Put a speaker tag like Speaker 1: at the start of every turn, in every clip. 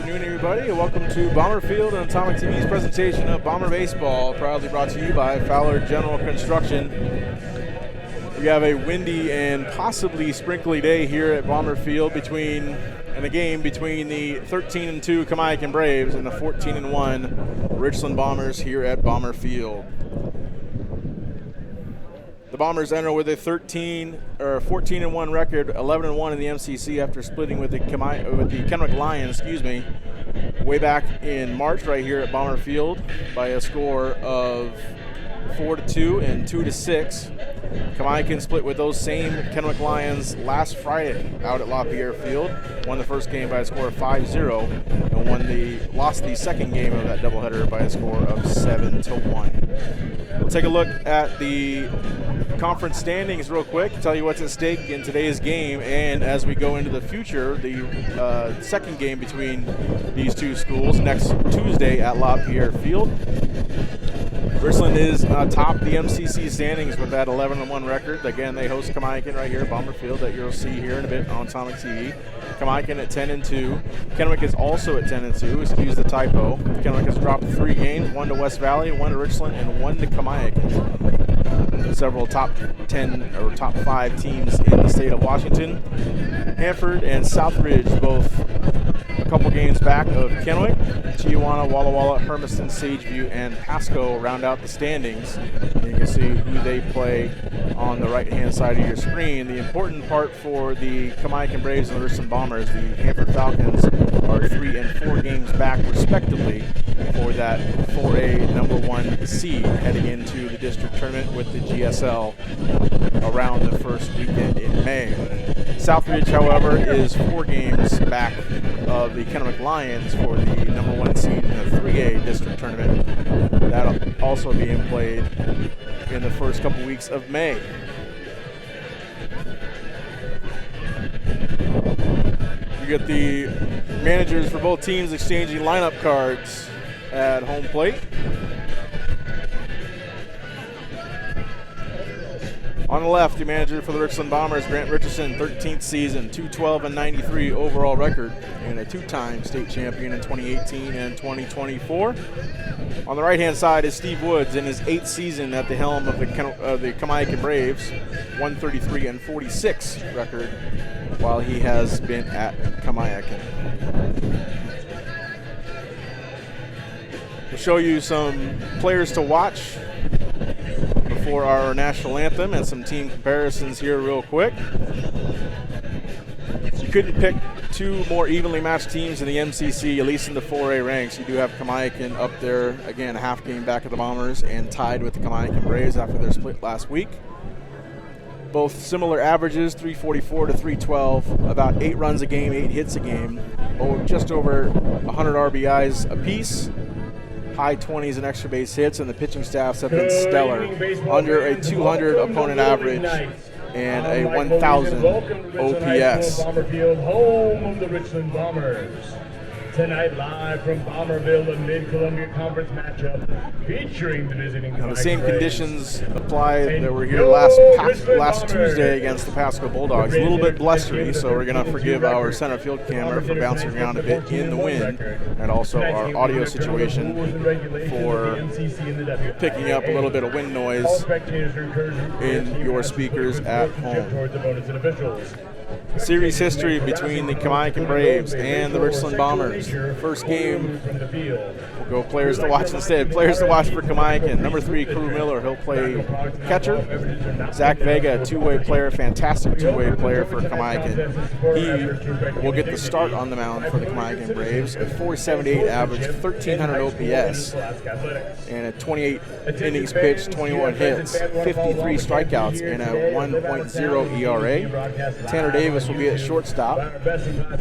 Speaker 1: afternoon, everybody, and welcome to Bomber Field and Atomic TV's presentation of Bomber Baseball, proudly brought to you by Fowler General Construction. We have a windy and possibly sprinkly day here at Bomber Field in a game between the 13-2 Kamiakin Braves and the 14-1 Richland Bombers here at Bomber Field. The Bombers enter with a 14-1 record, 11-1 in the MCC after splitting with the Kennewick Lions, way back in March right here at Bomber Field by a score of 4-2 and 2-6. Kamiakin split with those same Kennewick Lions last Friday out at LaPierre Field, won the first game by a score of 5-0, and lost the second game of that doubleheader by a score of 7-1. We'll take a look at the conference standings real quick, tell you what's at stake in today's game, and as we go into the future, the second game between these two schools next Tuesday at LaPierre Field. Richland is top the MCC standings with that 11-1 record. Again, they host Kamiakin right here at Bomber Field that you'll see here in a bit on Atomic TV. Kamiakin at 10-2. Kennewick is also at 10-2. Excuse the typo. Kennewick has dropped 3 games, 1 to West Valley, 1 to Richland, and 1 to Kamiakin. Several top 10 or top 5 teams in the state of Washington. Hanford and Southridge both a couple games back of Kennewick. Chihuahua, Walla Walla, Hermiston, Sageview, and Pasco round out the standings. You can see who they play on the right-hand side of your screen. The important part for the Kamiakin Braves and the Richland Bombers, the Hanford Falcons are 3 and 4 games back respectively for that 4A number 1 seed heading into the district tournament with the GSL around the first weekend in May. Southridge, however, is 4 games back of the Kennewick Lions for the number 1 seed in the 3A district tournament. That'll also be played in the first couple weeks of May. You get the managers for both teams exchanging lineup cards at home plate. On the left, the manager for the Richland Bombers, Grant Richardson, 13th season, 212-93 overall record, and a 2-time state champion in 2018 and 2024. On the right-hand side is Steve Woods in his 8th season at the helm of the Kamiakin Braves, 133-46 record, while he has been at Kamiakin. We'll show you some players to watch for our national anthem and some team comparisons here real quick. You couldn't pick 2 more evenly matched teams in the MCC, at least in the 4A ranks. You do have Kamiakin up there, again, a half game back of the Bombers and tied with the Kamiakin Braves after their split last week. Both similar averages, 344 to 312, about 8 runs a game, 8 hits a game, just over 100 RBIs apiece. High 20s and extra base hits, and the pitching staffs have been stellar, under a 200 opponent average and a 1,000 OPS.
Speaker 2: Bomber Field, home of the Richland Bombers. Tonight, live from Bomberville, the Mid-Columbia Conference matchup featuring the visiting.
Speaker 1: Now, the same conditions apply that were here last Tuesday against the Pasco Bulldogs. A little bit blustery, so we're going to forgive our center field camera for bouncing around a bit in the wind, and also our audio situation for picking up a little bit of wind noise in your speakers at home. Series history between the Kamiakin Braves and the Richland Bombers. First game, we'll go players to watch instead. Players to watch for Kamiakin. Number 3, Crew Miller, he'll play catcher. Zach Vega, a 2-way player, fantastic 2-way player for Kamiakin. He will get the start on the mound for the Kamiakin Braves. A 478 average, 1,300 OPS, and a 28 innings pitched, 21 hits, 53 strikeouts, and a 1.0 ERA. Tanner Davis will be at shortstop.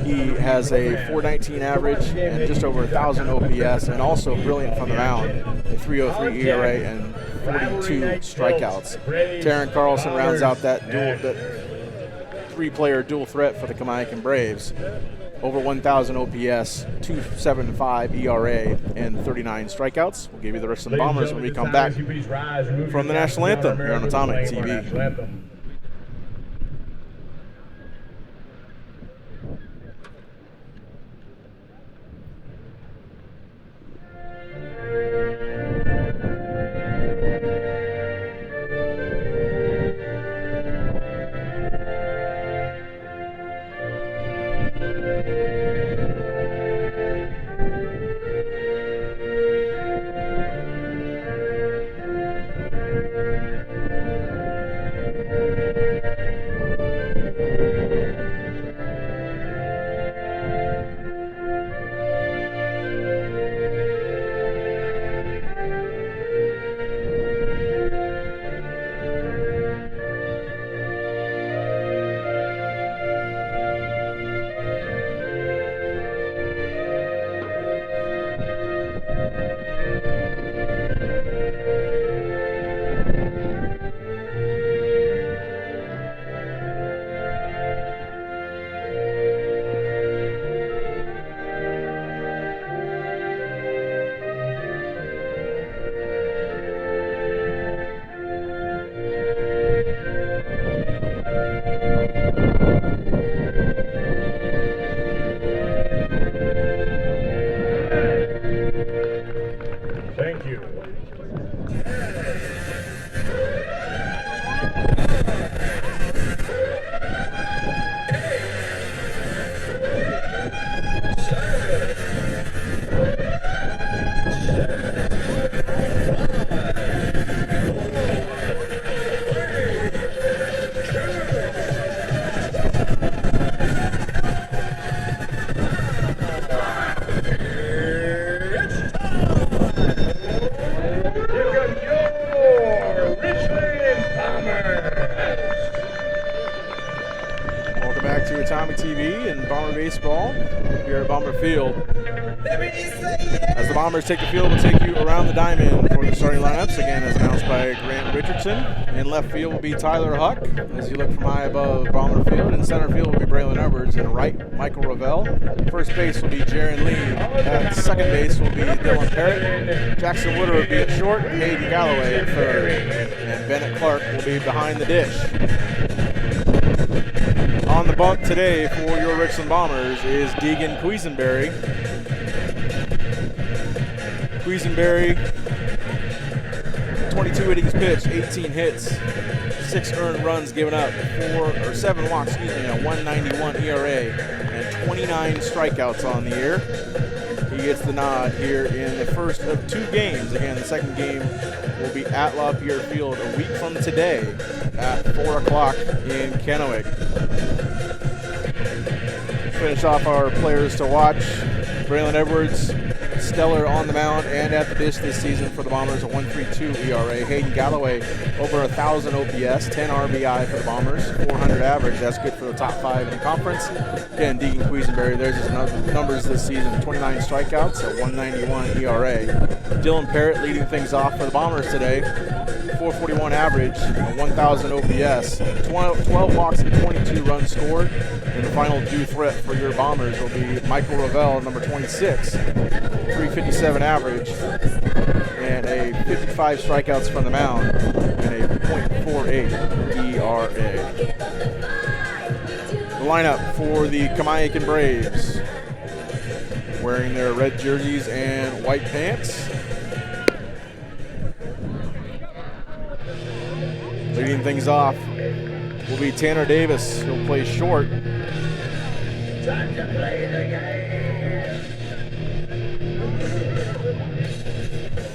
Speaker 1: He has a 419 average and just over 1,000 OPS, and also brilliant from the mound, a 303 ERA and 42 strikeouts. Taryn Carlson rounds out that 3-player dual threat for the Kamiakin Braves. Over 1,000 OPS, 2.75 ERA, and 39 strikeouts. We'll give you the Richland Bombers when we come back from the national anthem here on Atomic TV. TV and Bomber Baseball here at Bomber Field. As the Bombers take the field, we'll take you around the diamond for the starting lineups, again as announced by Grant Richardson. In left field will be Tyler Huck, as you look from high above Bomber Field. In center field will be Braylon Edwards, and right, Michael Ravel. First base will be Jaron Lee. At second base will be Dylan Parrott. Jackson Woodard will be at short, Hayden Galloway at third, and Bennett Clark will be behind the dish. On the bump today for your Richland Bombers is Deegan Quisenberry. Quisenberry, 22 innings pitched, 18 hits, 6 earned runs given up, 7 walks, a 191 ERA, and 29 strikeouts on the year. He gets the nod here in the first of 2 games. Again, the second game will be at LaPierre Field a week from today at 4 o'clock in Kennewick. Finish off our players to watch. Braylon Edwards, stellar on the mound and at the dish this season for the Bombers, a 1.32 ERA. Hayden Galloway, over 1,000 OPS, 10 RBI for the Bombers, 400 average. That's good for the top 5 in the conference. Again, Deegan Quisenberry, there's his numbers this season, 29 strikeouts, a 191 ERA. Dylan Parrott leading things off for the Bombers today, 441 average, 1,000 OPS, 12 walks and 22 runs scored. And the final due threat for your Bombers will be Michael Ravel, number 26, 357 average, and a 55 strikeouts from the mound, and a .48 ERA. The lineup for the Kamiakin Braves, wearing their red jerseys and white pants. Leading things off will be Tanner Davis. He'll play short.
Speaker 2: Time to play the game.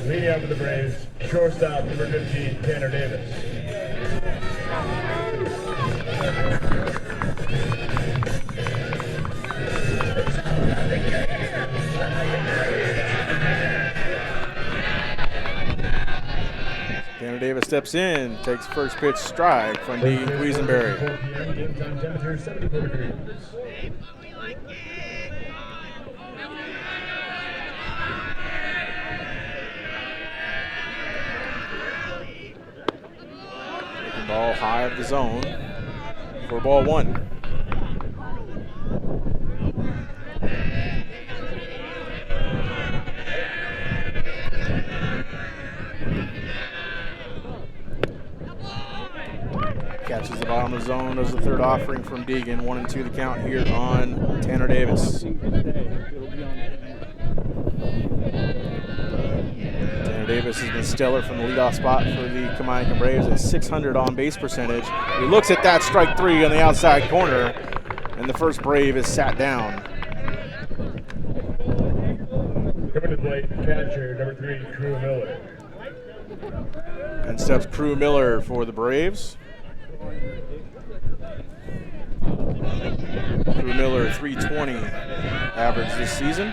Speaker 2: Leading up for the Braves, shortstop number 15, Tanner Davis.
Speaker 1: Tanner Davis steps in, takes first pitch strike from Deegan Quisenberry.
Speaker 2: Game time temperature 74 degrees.
Speaker 1: Taking ball high of the zone for ball 1. Catches the bottom of the zone, does the third offering from Deegan. 1-2 the count here on Tanner Davis. Tanner Davis has been stellar from the leadoff spot for the Kamiakin Braves at .600 on base percentage. He looks at that, strike 3 on the outside corner, and the first Brave is sat down.
Speaker 2: Coming to the plate, catcher number 3, Crew Miller.
Speaker 1: And steps Crew Miller for the Braves. Crew Miller, 320 average this season.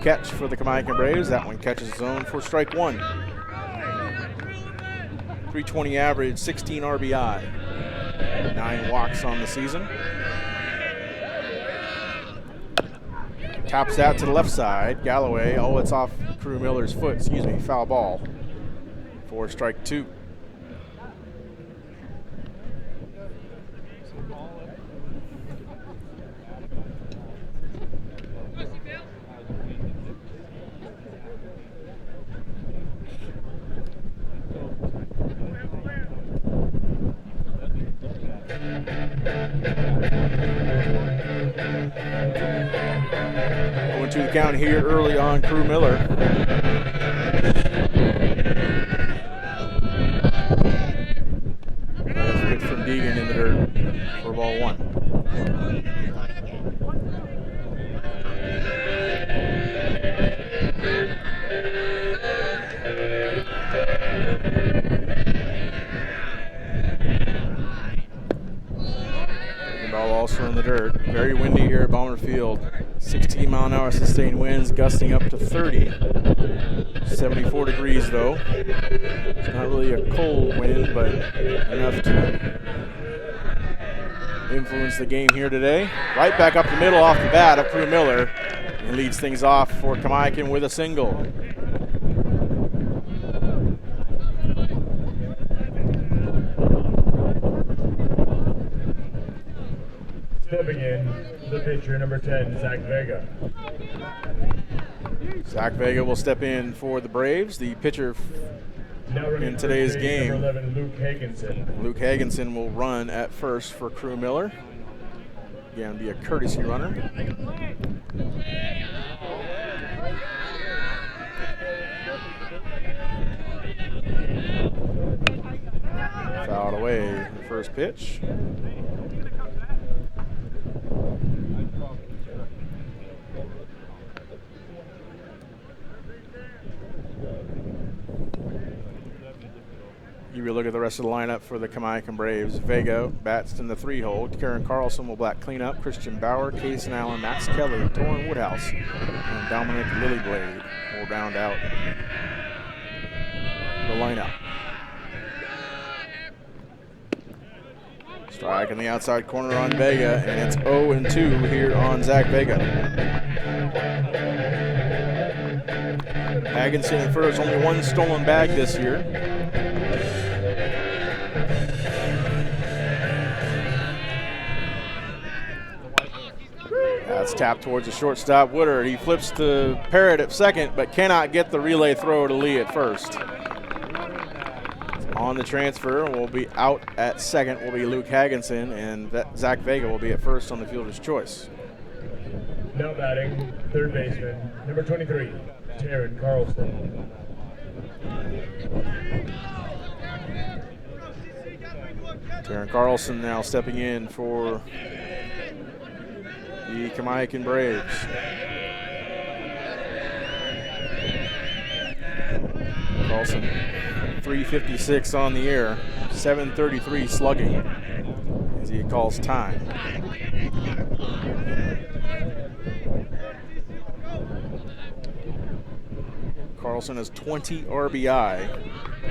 Speaker 1: Catch for the Kamiakin Braves. That one catches zone for strike 1. 320 average, 16 RBI, 9 walks on the season. Taps out to the left side. Galloway, it's off Crew Miller's foot, foul ball for strike 2. Going to the count here early on Crew Miller. That's good from Deegan in the dirt for ball 1. Ball also in the dirt. Very windy here at Bomber Field. 16-mile-an-hour sustained winds gusting up to 30. 74 degrees though. It's not really a cold wind, but enough to influence the game here today. Right back up the middle off the bat of Crew Miller. And leads things off for Kamiakin with a single.
Speaker 2: Stepping in, the pitcher, number 10, Zach Vega.
Speaker 1: Zach Vega will step in for the Braves. The pitcher in today's game,
Speaker 2: number 11, Luke Hagenson.
Speaker 1: Luke Hagenson will run at first for Crew Miller. Again, be a courtesy runner. Fouled away the first pitch. You will look at the rest of the lineup for the Kamiakin Braves. Vega bats in the 3-hole. Karen Carlson will bat cleanup. Christian Bauer, Kason Allen, Max Kelly, Torrin Woodhouse, and Dominic Lilyblade will round out the lineup. Strike in the outside corner on Vega, and it's 0-2 here on Zach Vega. Hagenson at first, only one stolen bag this year. That's tapped towards the shortstop, Woodard. He flips to Parrott at second, but cannot get the relay throw to Lee at first. On the transfer, will be out at second, will be Luke Hagenson, and Zach Vega will be at first on the fielder's choice.
Speaker 2: Now batting, third baseman, number 23, Taryn Carlson.
Speaker 1: Taryn Carlson now stepping in for the Kamiakin Braves. Carlson, 356 on the air, 733 slugging as he calls time. Carlson has 20 RBI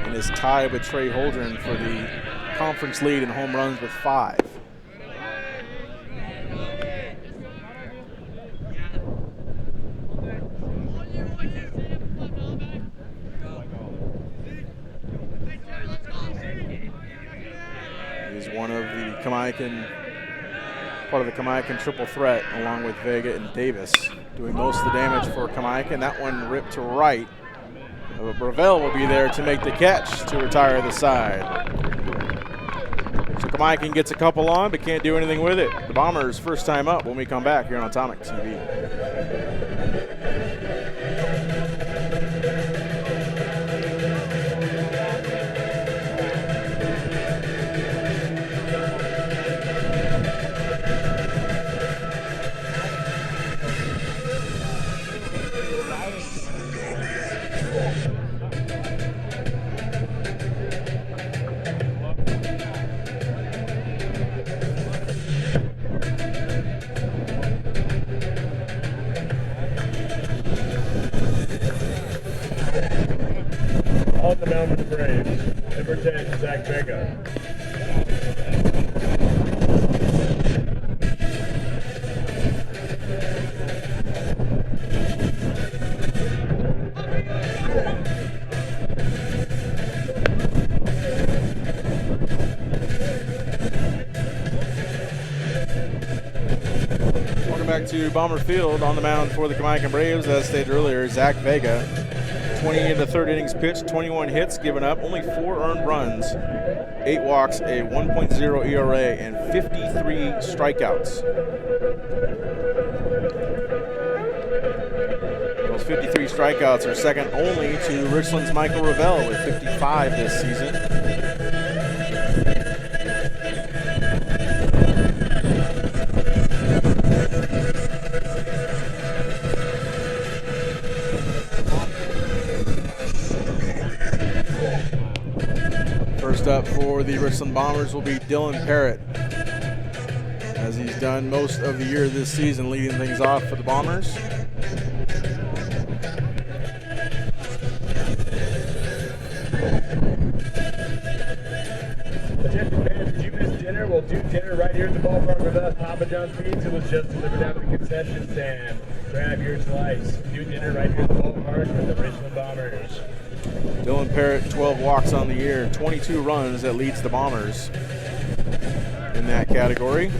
Speaker 1: and is tied with Trey Holdren for the conference lead in home runs with 5. He's one of the Kamiakin, part of the Kamiakin triple threat along with Vega and Davis, doing most of the damage for Kamiakin. That one ripped to right. Ravel will be there to make the catch to retire the side. So Kamiakin gets a couple on, but can't do anything with it. The Bombers first time up when we come back here on Atomic TV.
Speaker 2: On the mound for the Braves, number 10, Zach Vega.
Speaker 1: Welcome back to Bomber Field. On the mound for the Kamiakin Braves, as stated earlier, Zach Vega. 20 in the third innings pitched, 21 hits given up, only 4 earned runs, 8 walks, a 1.0 ERA, and 53 strikeouts. Those 53 strikeouts are second only to Richland's Michael Ravel with 55 this season. First up for the Richland Bombers will be Dylan Parrott, as he's done most of the year this season, leading things off for the Bombers.
Speaker 2: Attention fans, did you miss dinner? We'll do dinner right here at the ballpark John's Pizza was just delivered out of the concession stand. Grab your slice. Do dinner right here at the ballpark for the Richland Bombers.
Speaker 1: Dylan Parrott, 12 walks on the year, 22 runs. That leads the Bombers in that category.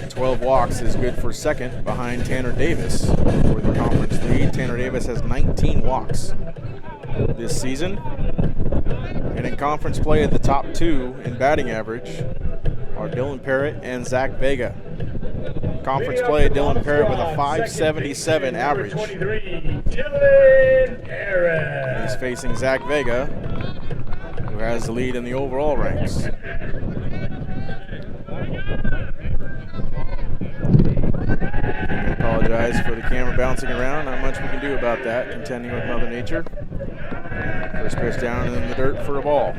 Speaker 1: "12 walks is good for second behind Tanner Davis for the conference lead. Tanner Davis has 19 walks this season. And in conference play, the top two in batting average are Dylan Parrott and Zach Vega. Conference play, Dylan Parrott with a .577 average.
Speaker 2: 23, Dylan Parrott.
Speaker 1: He's facing Zach Vega, who has the lead in the overall ranks. I apologize for the camera bouncing around. Not much we can do about that, contending with Mother Nature. First pitch down in the dirt for a ball.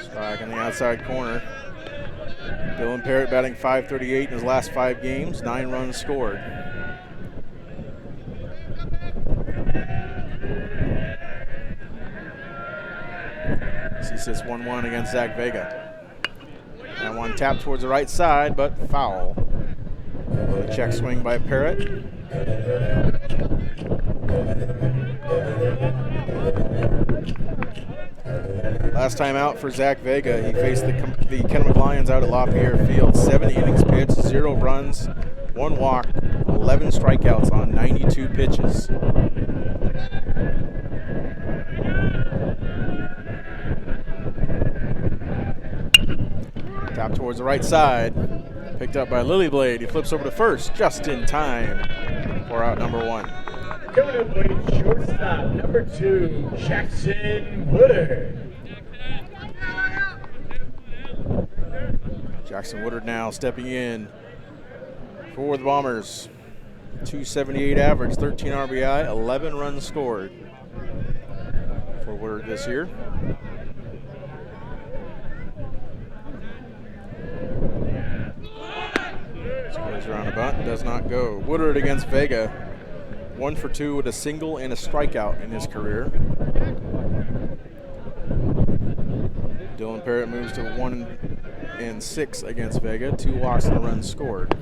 Speaker 1: Strike in the outside corner. Dylan Parrott batting .538 in his last 5 games, 9 runs scored. He sits 1-1 against Zach Vega. And one tap towards the right side, but foul. With a check swing by Parrott. Last time out for Zach Vega, he faced the Kamiakin Lions out at LaPierre Field. 70 innings pitched, 0 runs, 1 walk, 11 strikeouts on 92 pitches. Tap towards the right side. Picked up by Lily Blade. He flips over to first just in time for out number 1.
Speaker 2: Coming up, ladies, shortstop number 2, Jackson Woodard.
Speaker 1: Jackson Woodard now stepping in for the Bombers. .278 average, 13 RBI, 11 runs scored for Woodard this year. Scores around a bunt, does not go. Woodard against Vega, 1 for 2 with a single and a strikeout in his career. Dylan Parrott moves to 1-6 against Vega, 2 walks and a run scored.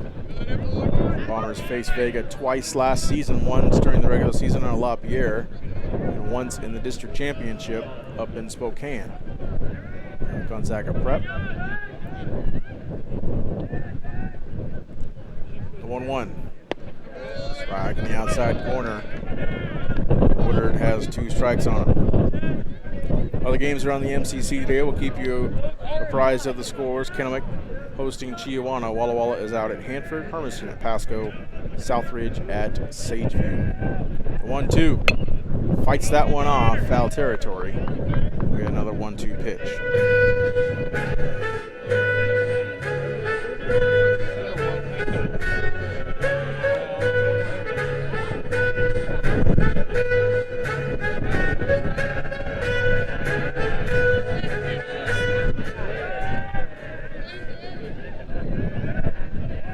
Speaker 1: Bombers faced Vega twice last season, once during the regular season on LaPierre, and once in the district championship up in Spokane. Gonzaga Prep. The 1-1. Strike in the outside corner. Woodard has 2 strikes on him. Other games around the MCC today will keep you apprised of the scores. Kennewick hosting Chiawana. Walla Walla is out at Hanford. Hermiston at Pasco. Southridge at Sageview. The 1-2. Fights that one off. Foul territory. We got another 1-2 pitch.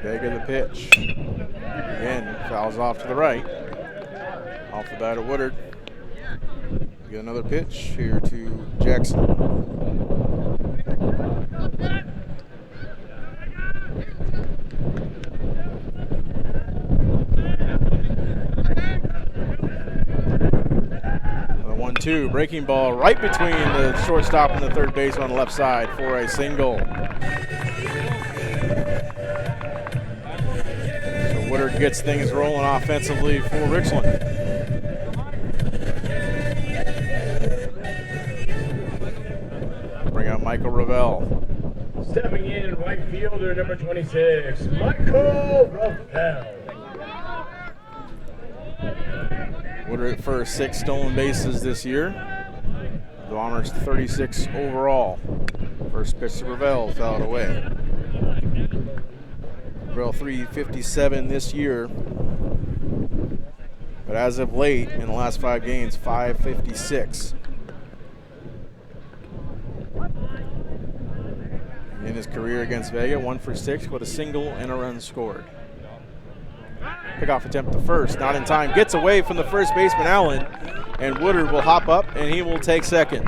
Speaker 1: Vega the pitch. Again, fouls off to the right. Off the bat of Woodard. We get another pitch here to Jackson. Another 1-2. Breaking ball right between the shortstop and the third baseman on the left side for a single. Woodard gets things rolling offensively for Richland. Bring out Michael Ravel.
Speaker 2: Stepping in, right fielder number 26, Michael Ravel.
Speaker 1: Woodard at first, 6 stolen bases this year. The Bombers 36 overall. First pitch to Ravel, fouled away. Ravel 357 this year, but as of late in the last 5 games, 556. in his career against Vega. 1 for 6 with a single and a run scored. Pickoff attempt to first, not in time. Gets away from the first baseman, Allen, and Woodard will hop up and he will take second.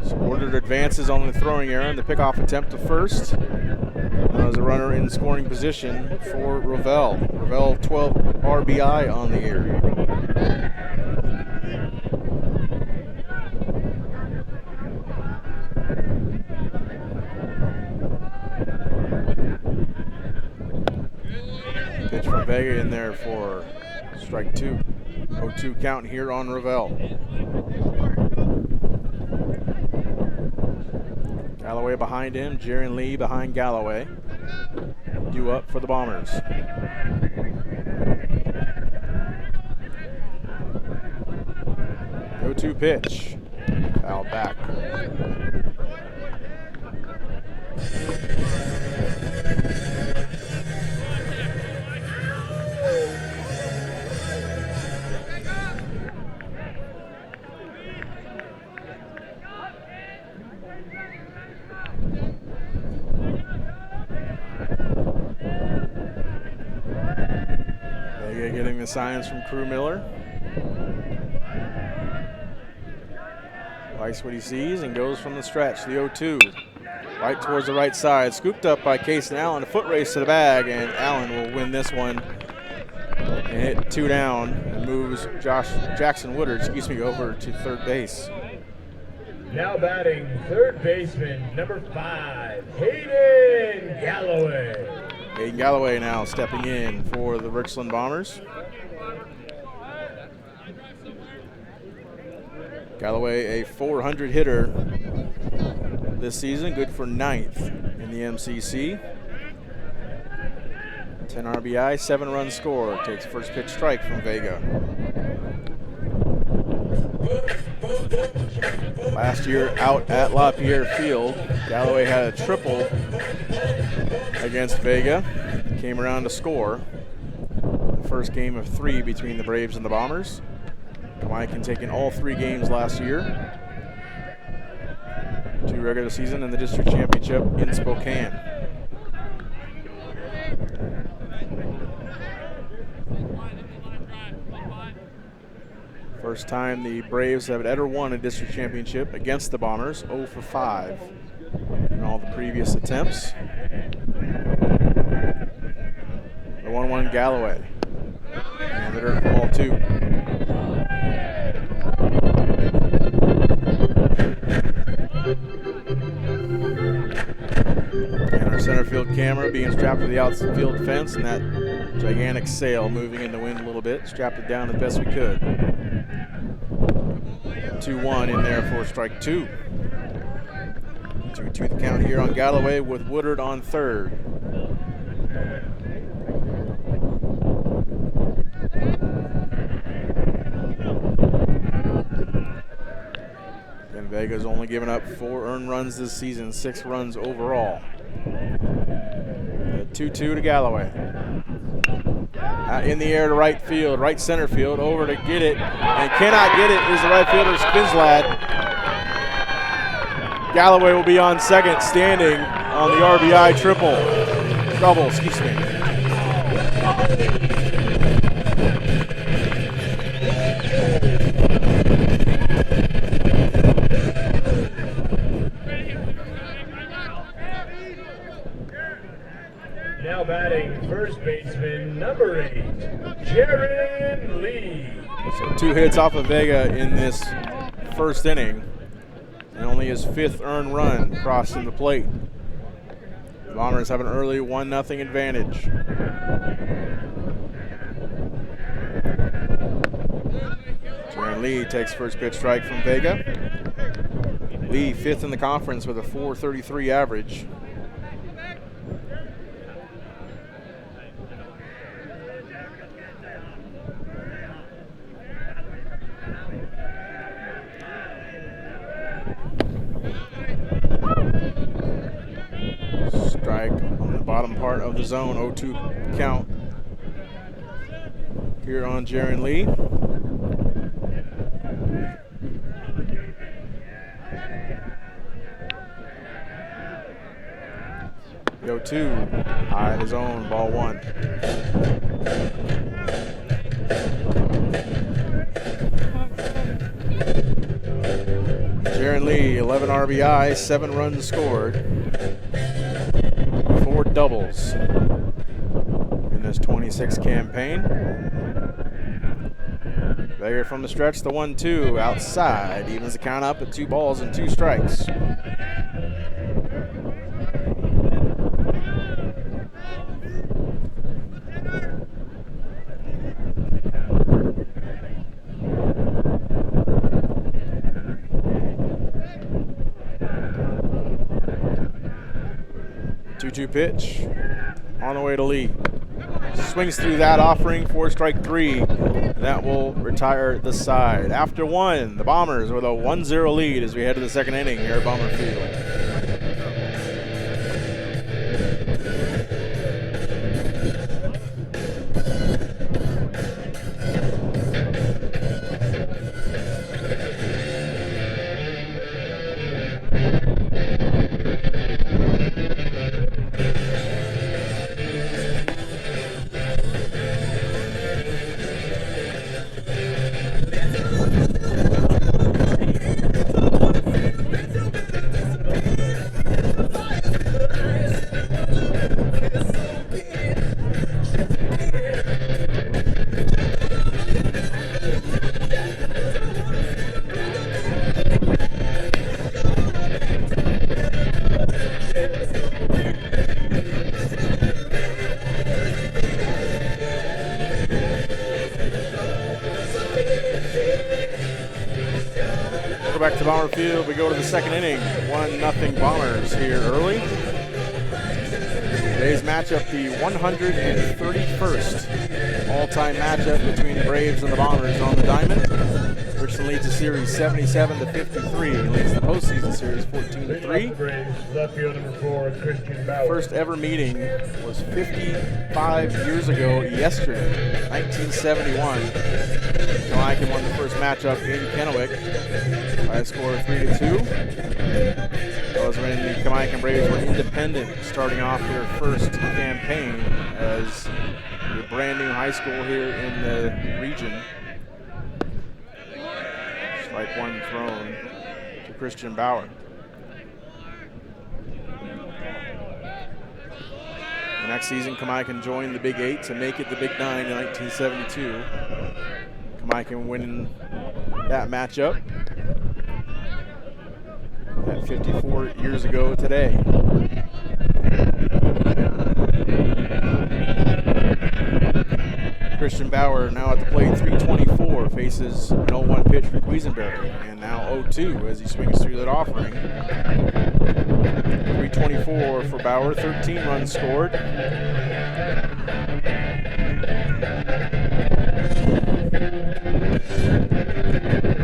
Speaker 1: So Woodard advances on the throwing error, and the pickoff attempt to first. That was a runner in scoring position for Ravel. Ravel 12 RBI on the year. Pitch from Vega in there for strike 2. 0-2 count here on Ravel. Galloway behind him, Jaron Lee behind Galloway. Due up for the Bombers. Go-to pitch. Foul back. Getting the signs from Crew Miller. Likes what he sees and goes from the stretch. The 0-2. Right towards the right side. Scooped up by Case and Allen. A foot race to the bag, and Allen will win this one and hit 2 down and moves Jackson Woodard, over to third base.
Speaker 2: Now batting third baseman, number 5, Hayden Galloway.
Speaker 1: Hayden Galloway now stepping in for the Richland Bombers. Galloway, a 400 hitter this season, good for 9th in the MCC. 10 RBI, 7 run score. Takes first pitch strike from Vega. Last year out at LaPierre Field, Galloway had a triple against Vega. Came around to score. The first game of 3 between the Braves and the Bombers. Kamiakin taking all 3 games last year. 2 regular season and the district championship in Spokane. First time the Braves have ever won a district championship against the Bombers, 0 for 5 in all the previous attempts. The 1-1 Galloway. And the dirt ball 2. And our center field camera being strapped to the outfield fence, and that gigantic sail moving in the wind a little bit. Strapped it down as best we could. 2-1 in there for strike 2. 2-2 the count here on Galloway with Woodard on third. And Vega's only given up 4 earned runs this season, 6 runs overall. The 2-2 to Galloway. In the air to right field, right center field, over to get it, and cannot get it is the right fielder, Spinslad. Galloway will be on second, standing on the RBI double, excuse me.
Speaker 2: Now batting first baseman, number 8, Jaron Lee.
Speaker 1: So 2 hits off of Vega in this first inning, and only his 5th earned run crossing the plate. The Bombers have an early 1-0 advantage. Jaron Lee takes first pitch strike from Vega. Lee 5th in the conference with a .433 average. Strike on the bottom part of the zone, 0-2 count here on Jaron Lee. 0-2. High in his own, ball 1. Jaron Lee, 11 RBI, 7 runs scored, 4 doubles in this 26 campaign. Vega from the stretch, the 1-2 outside, evens the count up at 2 balls and 2 strikes. Pitch on the way to Lee. Swings through that, offering for strike 3. That will retire the side. After 1, the Bombers with a 1-0 lead as we head to the second inning here at Bomber Field. Back to Bomber Field, we go to the second inning. 1-0 Bombers here early. Today's matchup, the 131st all-time matchup between the Braves and the Bombers on the diamond. Richland leads the series 77-53. Leads the postseason series 14-3.
Speaker 2: Left field number 4, Christian Bauer.
Speaker 1: First ever meeting was 55 years ago yesterday, 1971. Kamiakin won the first matchup in Kennewick by a score of 3-2. That was when the Kamiakin Braves were independent, starting off their first campaign as a brand new high school here in the region. Strike 1 thrown to Christian Bauer. The next season, Kamiakin joined the Big 8 to make it the Big 9 in 1972. Kamiakin winning that matchup at 54 years ago today. Christian Bauer now at the plate, 324, faces an 0-1 pitch for Quisenberry, and now 0-2 as he swings through that offering. 324 for Bauer, 13 runs scored.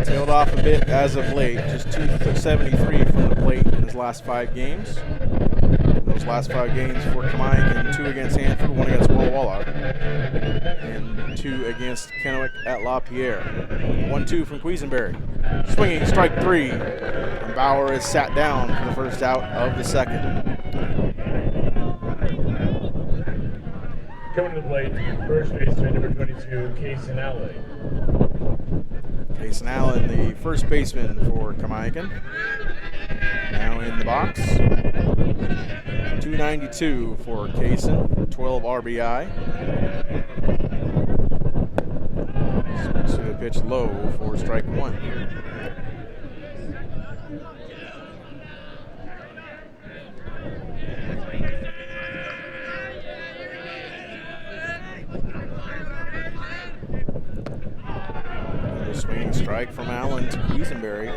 Speaker 1: Tailed off a bit as of late, just 273 from the plate in his last 5 games. Those last 5 games for Kamiakin, 2 against Hanford, 1 against Walla, and 2 against Kennewick at LaPierre. 1-2 from Quisenberry. Swinging strike 3, and Bauer is sat down for the first out of the second.
Speaker 2: Coming to the plate, first baseman number 22, Kason Allen.
Speaker 1: Kason Allen, the first baseman for Kamiakin. Now in the box. 292 for Kason, 12 RBI. So the pitch low for strike 1. Swinging strike from Allen to Quisenberry.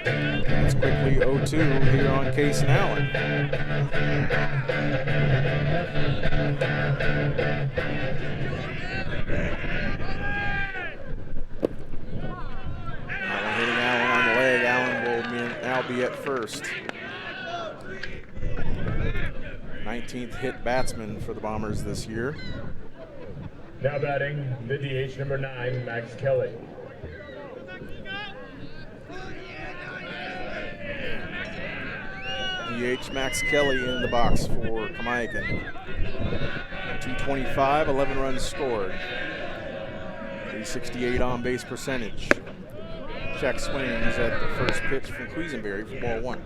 Speaker 1: That's quickly 0-2 here on Kason Allen. Hitting Allen on the leg. Allen will now be at first. 19th hit batsman for the Bombers this year.
Speaker 2: Now batting, the DH number 9, Max Kelly.
Speaker 1: DH Max Kelly in the box for Kamiakin. 225, 11 runs scored. 368 on base percentage. Check swings at the first pitch from Quisenberry for ball 1.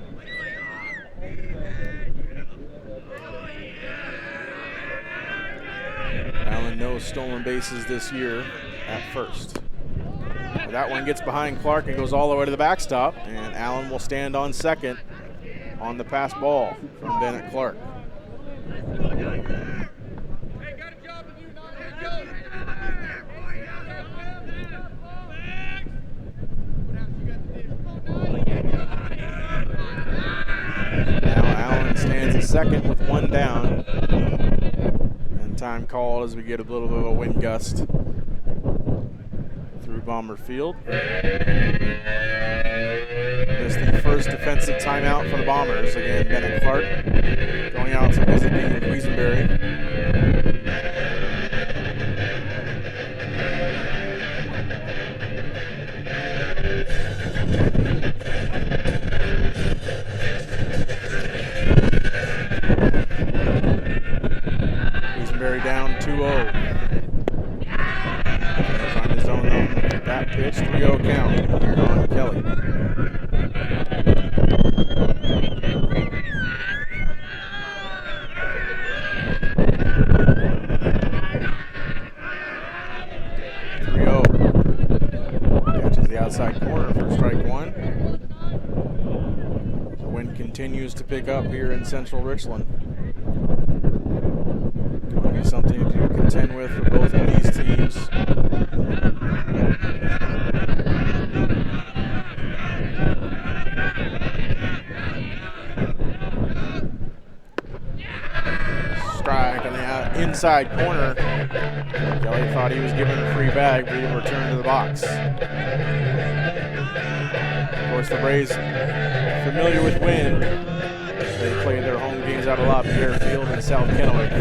Speaker 1: Allen no stolen bases this year at first. That one gets behind Clark and goes all the way to the backstop, and Allen will stand on second on the pass ball from Bennett Clark. Now Allen stands at second with one down. And time called as we get a little bit of a wind gust through Bomber Field. It's the first defensive timeout for the Bombers. Again, Bennett Clark going out to visit Dean Quisenberry. Quisenberry down 2-0. Find his own that pitch, 3-0 count. Here on Kelly. Catches the outside corner for strike one. The wind continues to pick up here in central Richland. Going to be something to contend with for both of these teams. Strike on the inside corner. Kelly thought he was given a free bag, but he will return to the box. Of course, the Braves, familiar with wind, they play their home games out of Lapierre Field in South Kennewick.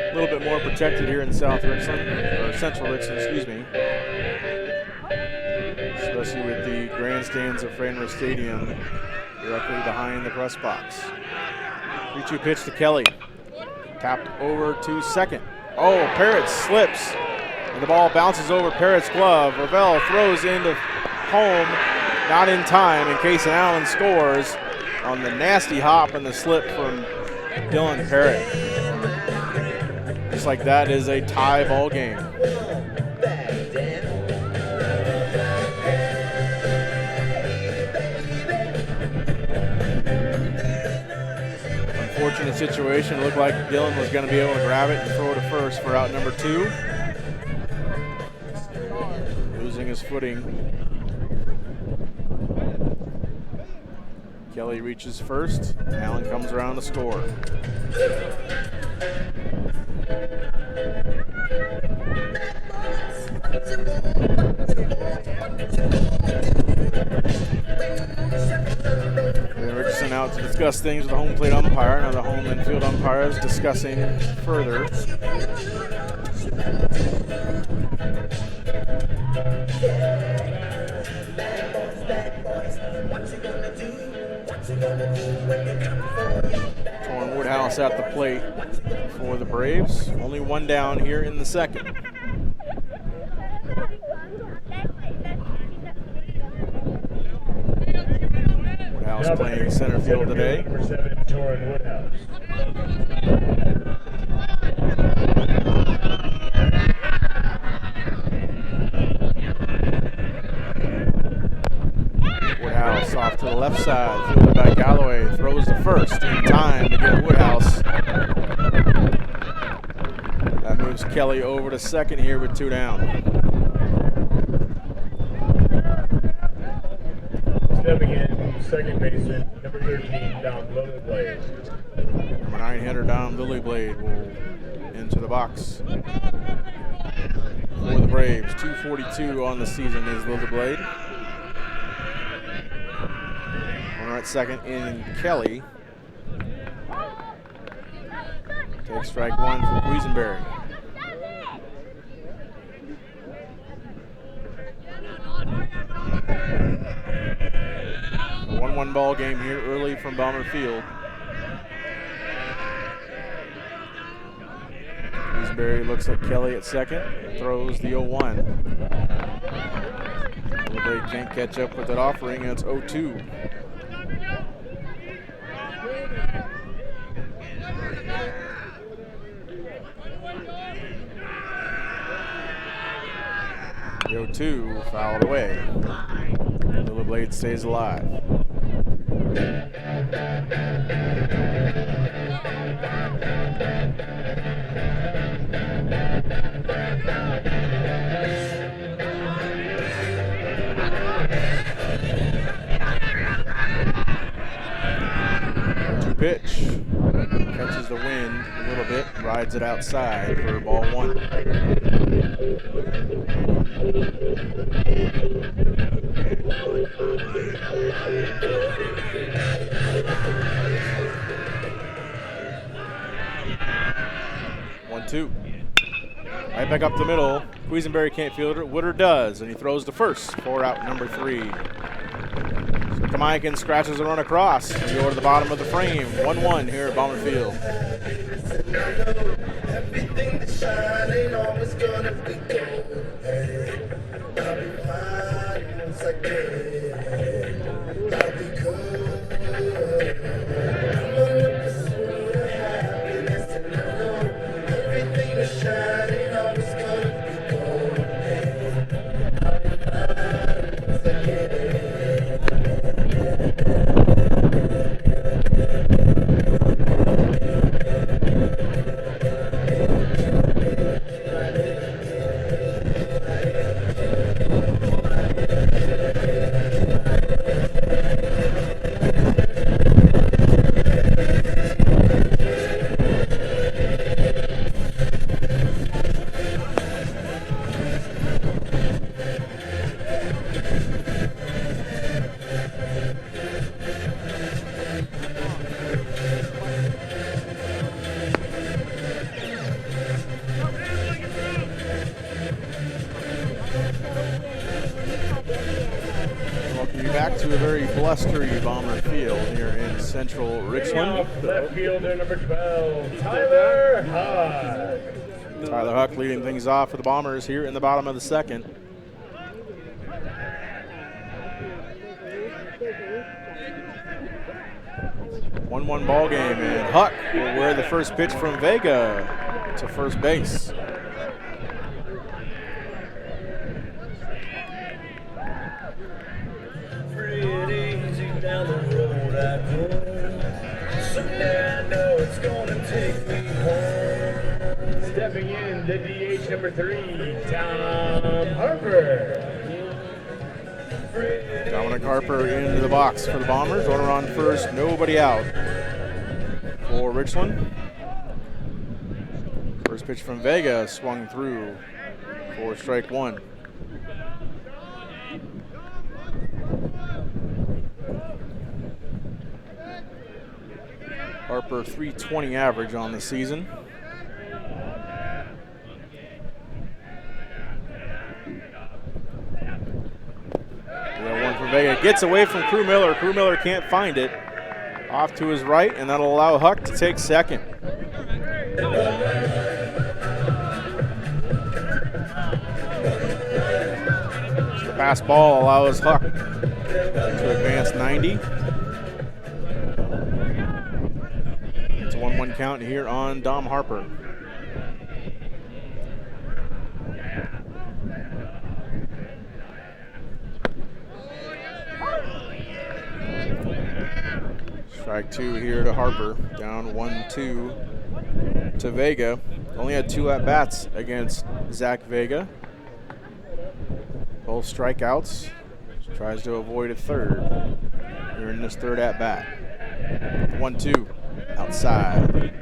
Speaker 1: A little bit more protected here in South Richland, or Central Richland, excuse me. Especially with the grandstands of Franner Stadium directly behind the press box. 3-2 pitch to Kelly. Tapped over to second. Oh, Parrott slips, and the ball bounces over Parrott's glove. Ravel throws into home, not in time, in case Allen scores on the nasty hop and the slip from Dylan Parrott. Just like that is a tie ball game. Unfortunate situation. It looked like Dylan was going to be able to grab it and throw it to first for out number 2. Losing his footing. Kelly reaches first. Allen comes around to score. Richardson out to discuss things with the home plate umpire. Now the home and field umpires discussing further. Torrin Woodhouse at the plate for the Braves. Only one down here in the second. Woodhouse playing center field today.
Speaker 2: Number 7, Torrin Woodhouse.
Speaker 1: Woodhouse off to the left side, fielded by Galloway, throws to first in time to get Woodhouse. That moves Kelly over to second here with 2 down.
Speaker 2: Stepping in, second baseman, number 13, Dom Lilyblade.
Speaker 1: Number 9 hitter Dom Lilyblade will into the box for the Braves. 242 on the season is Lilyblade. Runner at second in Kelly. Takes strike one from Quisenberry. 1-1 ball game here early from Bomber Field. Queensberry looks at Kelly at second, throws the 0-1. Liberate can't catch up with that offering, and it's 0-2. The 0-2 fouled away. Little Blade stays alive. Pitch. Catches the wind a little bit, rides it outside for ball 1. One-two. Right back up the middle. Quisenberry can't field it. Woodard does, and he throws to first for out number 3. Kamiakin scratches a run across. We go to the bottom of the frame. 1-1 here at Bomber Field.
Speaker 3: Everything that's shining always gonna be gold. I'll be fine once I get it. I'll be good. I'm gonna pursue the happiness and I know everything that's shining always gonna be gold. I'll be fine once I get it.
Speaker 1: Blustery Bomber Field here in central Richland.
Speaker 2: Left fielder number 12, Tyler Huck.
Speaker 1: Tyler Huck leading things off for the Bombers here in the bottom of the second. One ball game, and Huck will wear the first pitch from Vega to first base.
Speaker 3: Down the road I go. Someday I know it's gonna take me home.
Speaker 2: Stepping in, the DH number 3, Tom Harper.
Speaker 1: Dominic Harper into the box for the Bombers. Runner on first, nobody out for Richland. First pitch from Vega swung through for strike 1. Harper .320 average on the season. One from Vega. Gets away from Crew Miller. Crew Miller can't find it. Off to his right, and that'll allow Huck to take second. The pass ball allows Huck to advance 90. It's a 1-1 count here on Dom Harper. Strike 2 here to Harper. Down 1-2 to Vega. Only had 2 at-bats against Zach Vega. Both strikeouts. Tries to avoid a third here in this third at-bat. 1-2 outside.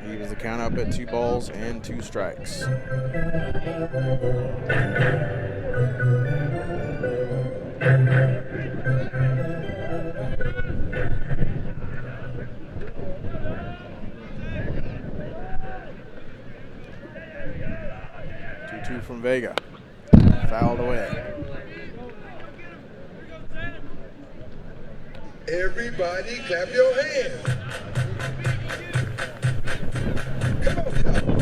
Speaker 1: He was the count up at 2 balls and 2 strikes. From Vega, fouled away.
Speaker 3: Everybody clap your hands. Come on, y'all.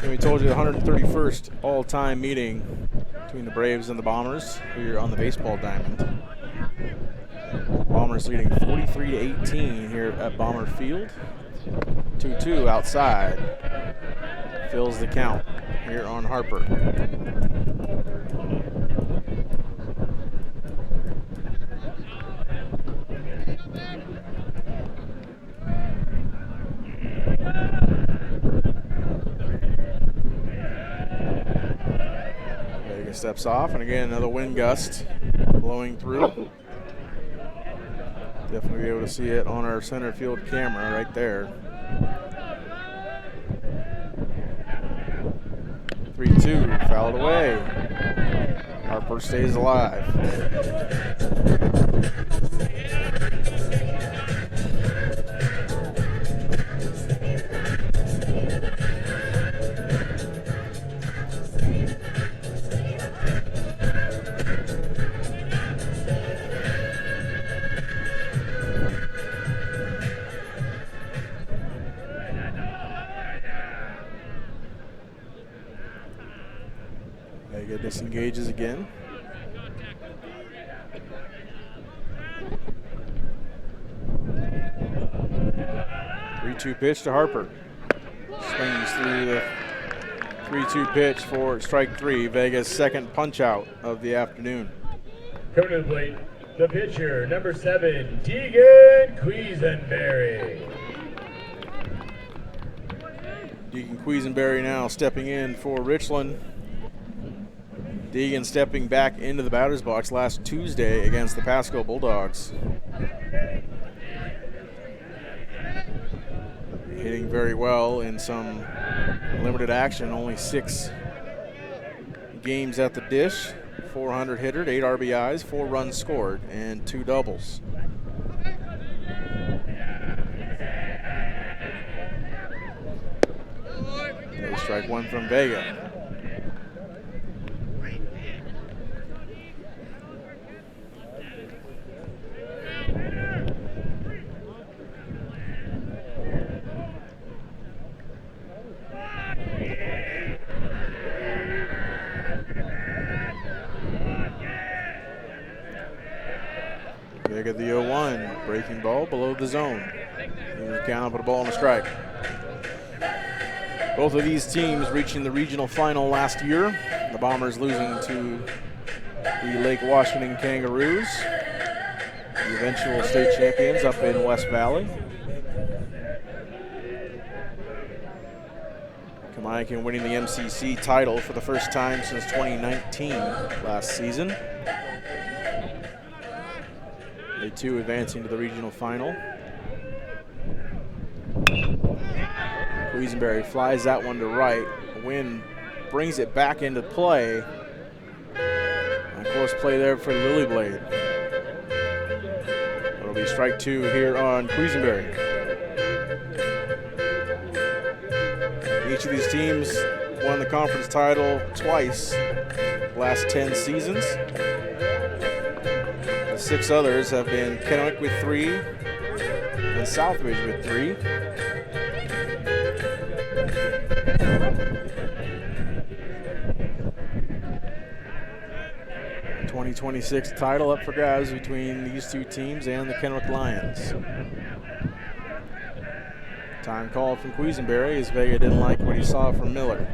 Speaker 1: And we told you the 131st all-time meeting between the Braves and the Bombers here on the baseball diamond. Bombers leading 43-18 here at Bomber Field. 2-2 outside. Fills the count here on Harper. Vega steps off, and again another wind gust blowing through. Definitely be able to see it on our center field camera right there. 3-2, fouled away. Harper stays alive. Vega disengages again. Three-two pitch to Harper. Swings through the 3-2 pitch for strike three. Vega's second punch out of the afternoon.
Speaker 2: Coming to the plate, the pitcher, number 7, Deegan Quisenberry.
Speaker 1: Deegan Quisenberry now stepping in for Richland. Deegan stepping back into the batter's box last Tuesday against the Pasco Bulldogs. Hitting very well in some limited action, only 6 games at the dish. 400 hitter, 8 RBIs, 4 runs scored, and 2 doubles. Strike one from Vega. Vega the 0-1, breaking ball below the zone. And count up with a ball and a strike. Both of these teams reaching the regional final last year. The Bombers losing to the Lake Washington Kangaroos, the eventual state champions up in West Valley. Kamiakin winning the MCC title for the first time since 2019 last season. They too advancing to the regional final. Quisenberry flies that one to right. The wind brings it back into play. A close play there for Lily Blade. It'll be strike two here on Quisenberry. Each of these teams won the conference title twice last 10 seasons. The 6 others have been Kennewick with 3 and Southbridge with 3. 2026 title up for grabs between these two teams and the Kennewick Lions. Time called from Quisenberry as Vega didn't like what he saw from Miller.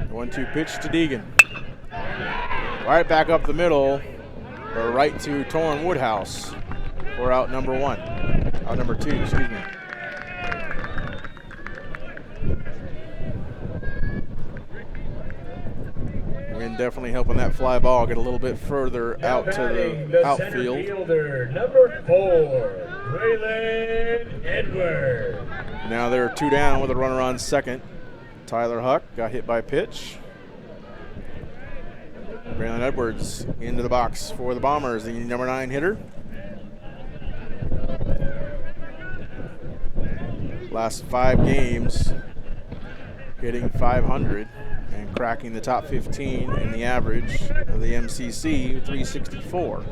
Speaker 1: The 1-2 pitch to Deegan. Right back up the middle, or right to Torrin Woodhouse for out number 1. Out number 2, excuse me. Wind definitely helping that fly ball get a little bit further
Speaker 2: Now
Speaker 1: out to the outfield.
Speaker 2: Center fielder, number 4, Braylon Edwards.
Speaker 1: Now they're 2 down with a runner on second. Tyler Huck got hit by pitch. Braylon Edwards into the box for the Bombers, the number 9 hitter. Last 5 games, hitting .500 and cracking the top 15 in the average of the MCC, 364.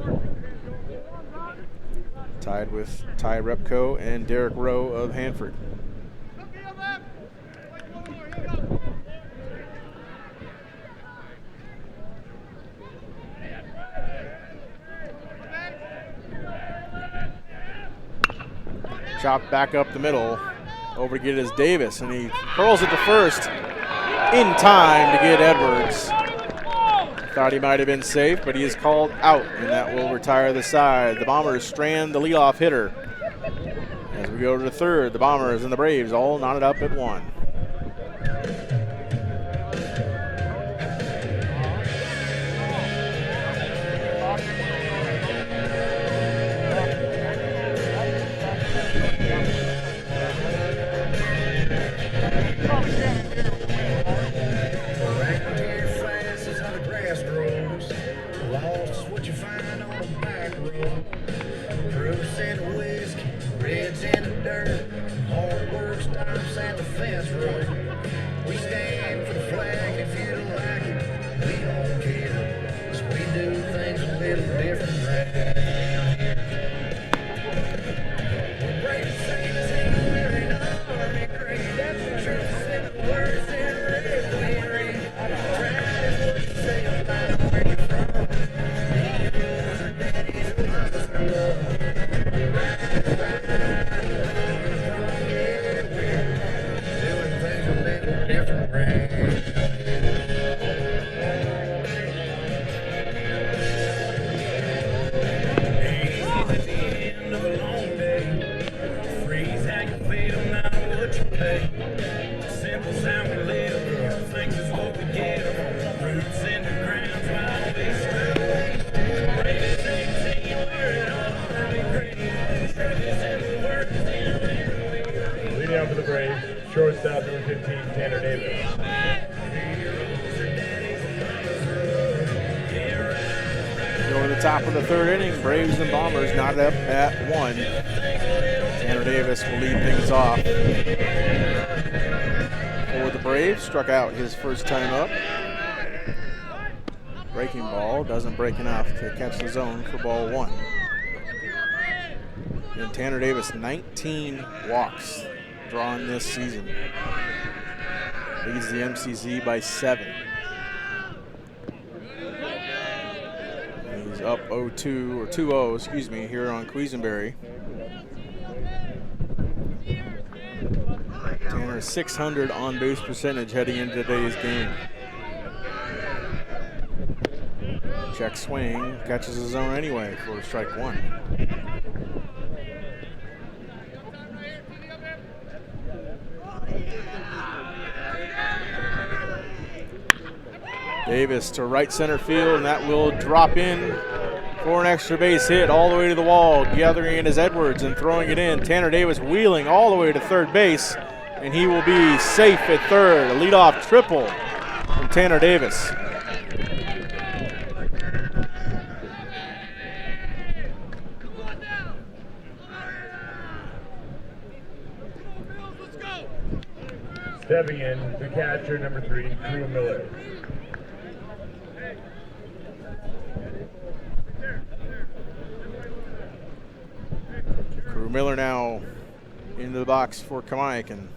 Speaker 1: Tied with Ty Repko and Derek Rowe of Hanford. Chopped back up the middle. Over to get it is Davis, and he hurls it to first in time to get Edwards. Thought he might have been safe, but he is called out, and that will retire the side. The Bombers strand the leadoff hitter. As we go to the third, the Bombers and the Braves all knotted up at 1.
Speaker 2: Shortstop number 15, Tanner Davis.
Speaker 1: Going to the top of the third inning, Braves and Bombers knotted up at 1. Tanner Davis will lead things off. For the Braves, struck out his first time up. Breaking ball, doesn't break enough to catch the zone for ball 1. And Tanner Davis, 19 walks drawn this season. Leads the MCC by 7. He's up 0-2 or 2-0, excuse me, here on Quisenberry. Tanner 600 on base percentage heading into today's game. Check swing, catches the zone anyway for strike 1. Davis to right center field, and that will drop in for an extra base hit all the way to the wall. Gathering it is Edwards and throwing it in. Tanner Davis wheeling all the way to third base, and he will be safe at third. A leadoff triple from Tanner Davis.
Speaker 2: Stepping in, the catcher, number 3, Crew Miller.
Speaker 1: Crew Miller now into the box for Kamiakin.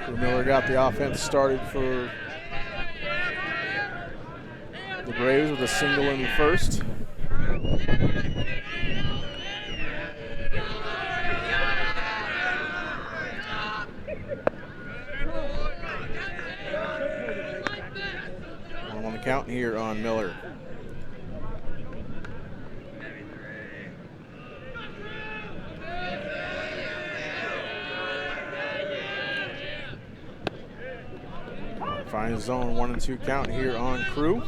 Speaker 1: Crew Miller got the offense started for the Braves with a single in the first. One on the count here on Miller. Finds zone 1 and 2 count here on Crew.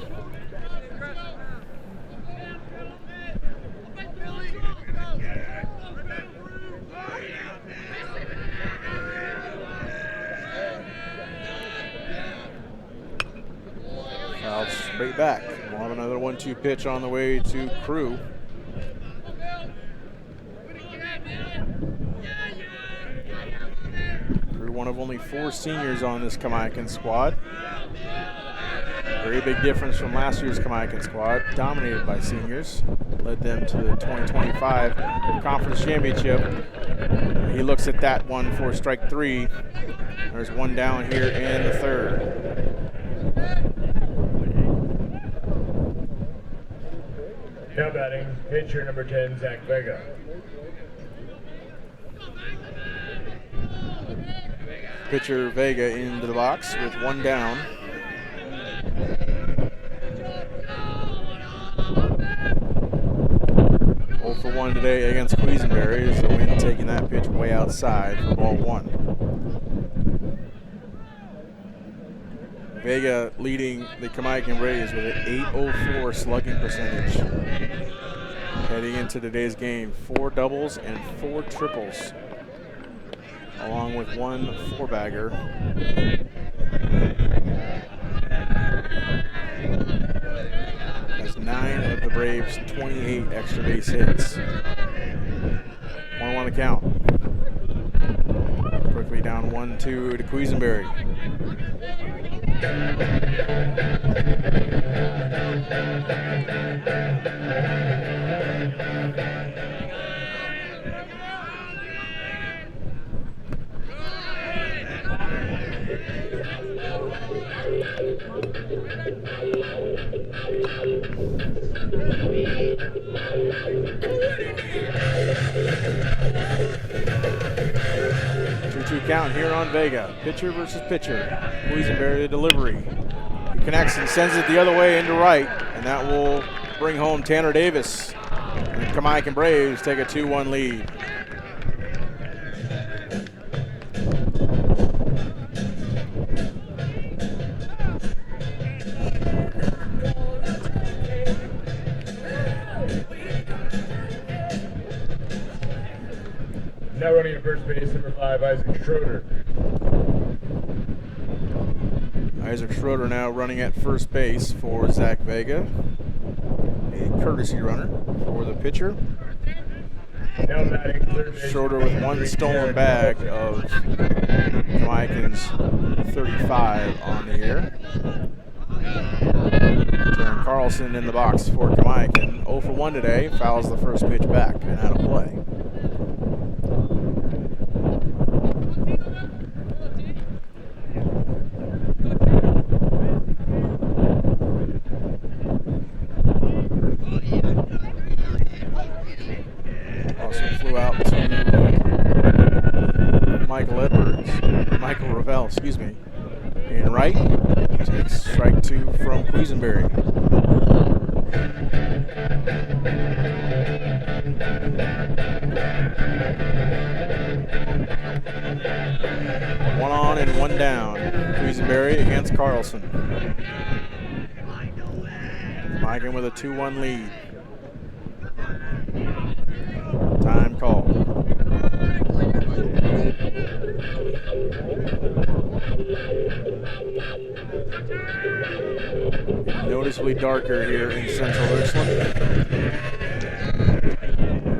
Speaker 1: Fouled straight back. We'll have another 1-2 pitch on the way to Crew. of only 4 seniors on this Kamiakin squad. Very big difference from last year's Kamiakin squad, dominated by seniors. Led them to the 2025 Conference Championship. He looks at that one for strike 3. There's one down here in the 3rd.
Speaker 2: Now batting, pitcher number 10, Zach Vega.
Speaker 1: Pitcher Vega into the box with one down. For 1 today against Quisenberry is the wind taking that pitch way outside for ball 1. Vega leading the Kamiakin Braves with an .804 slugging percentage. Heading into today's game, 4 doubles and 4 triples, along with 1 4-bagger. That's 9 of the Braves' 28 extra base hits. 1-1 the count. Quickly down 1-2 to Quisenberry. Count here on Vega. Pitcher versus pitcher. Quisenberry, the delivery. He connects and sends it the other way into right, and that will bring home Tanner Davis. And the Kamiakin Braves take a 2-1 lead.
Speaker 2: Now running at first base, number 5, Isaac Schroeder.
Speaker 1: Isaac Schroeder now running at first base for Zach Vega. A courtesy runner for the pitcher.
Speaker 2: Now batting third base.
Speaker 1: Schroeder with 1 stolen bag of Kamiakin's 35 on the year. Darren Carlson in the box for Kamiakin. 0 for 1 today, fouls the first pitch back and out of play. In right, takes strike 2 from Quisenberry. One on and one down. Quisenberry against Carlson. Kamiakin with a 2-1 lead. Time called. Noticeably darker here in central Richland.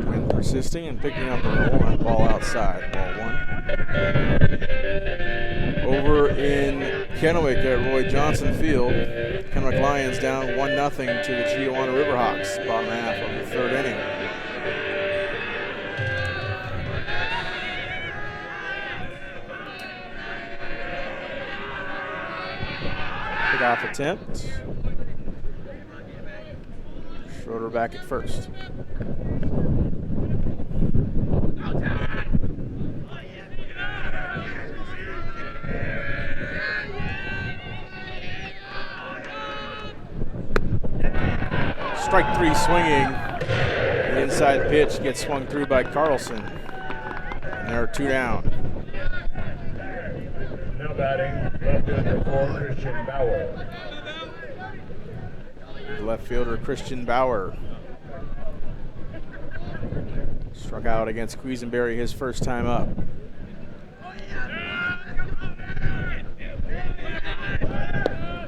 Speaker 1: Wind persisting and picking up a roll. That ball outside, ball 1. Over in Kennewick at Roy Johnson Field, Kennewick Lions down 1-0 to the Chihuahua Riverhawks, bottom half of the 3rd inning. Off attempt. Schroeder back at first. Strike 3 swinging. The inside pitch gets swung through by Carlson. And there are 2 down.
Speaker 2: Now batting, left fielder for Christian Bauer.
Speaker 1: Left fielder Christian Bauer. Struck out against Quisenberry his first time up.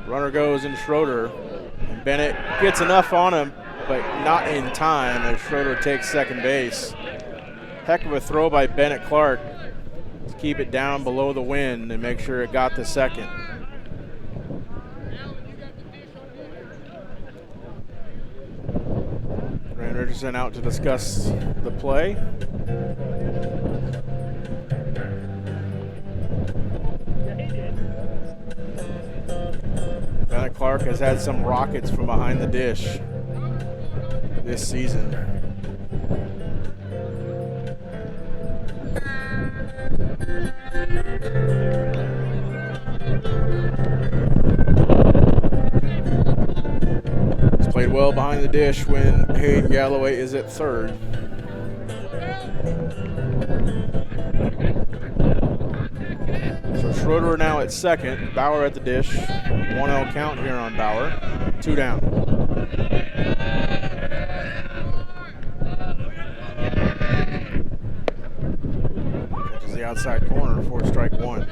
Speaker 1: Runner goes in Schroeder. And Bennett gets enough on him, but not in time as Schroeder takes second base. Heck of a throw by Bennett Clark. to keep it down below the wind and make sure it got the second. Grant Richardson out to discuss the play. Bennett Clark has had some rockets from behind the dish this season. He's played well behind the dish when Hayden Galloway is at third. So Schroeder now at second, Bauer at the dish. 1-0 count here on Bauer. 2 down. Catches the outside corner for strike one.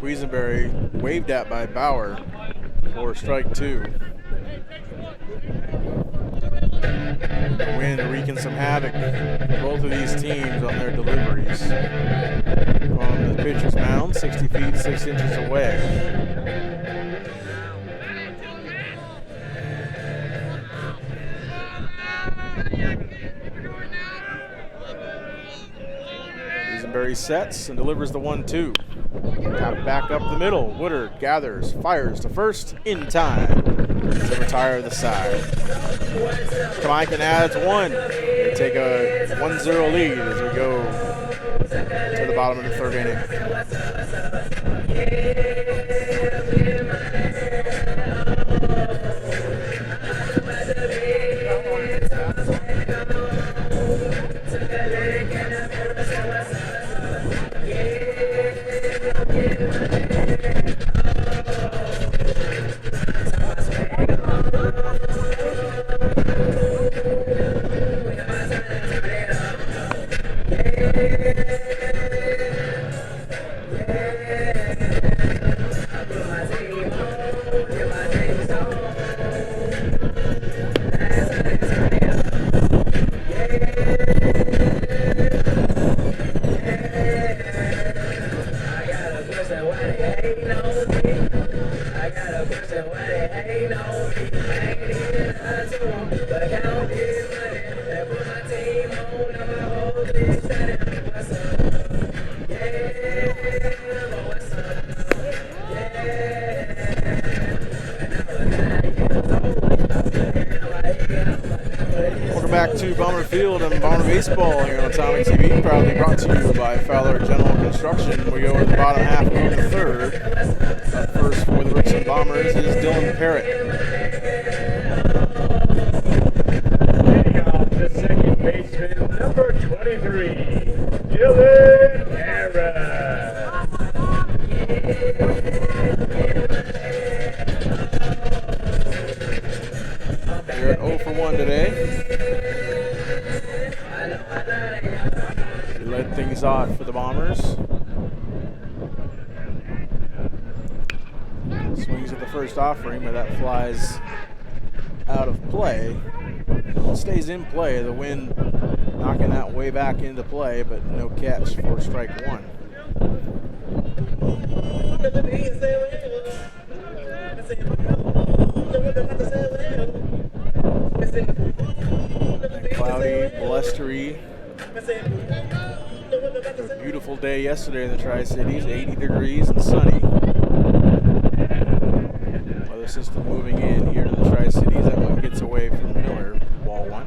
Speaker 1: Quisenberry waved at by Bauer for strike two. The wind wreaking some havoc for both of these teams on their deliveries. From the pitcher's mound, 60 feet, 6 inches away. Quisenberry sets and delivers the 1-2. Tap back up the middle. Woodard gathers, fires to first in time to retire the side. Kamiakin adds one. They take a 1-0 lead as we go to the bottom of the third inning. Welcome back to Bomber Field and Bomber Baseball here on Atomic TV, proudly brought to you by Fowler General Construction. We go to the bottom half of the third. Up first for the Richland Bombers is Dylan Parrott.
Speaker 2: Leading off the second baseman, number 23, Dylan Parrott.
Speaker 1: They're at 0 for 1 today. He led things off for the Bombers. Swings at the first offering, but that flies out of play. It stays in play. The wind knocking that way back into play, but no catch for strike one. Cloudy, blustery. A beautiful day yesterday in the Tri-Cities, 80 degrees and sunny. Weather system moving in here to the Tri-Cities. That one gets away from Miller, ball one.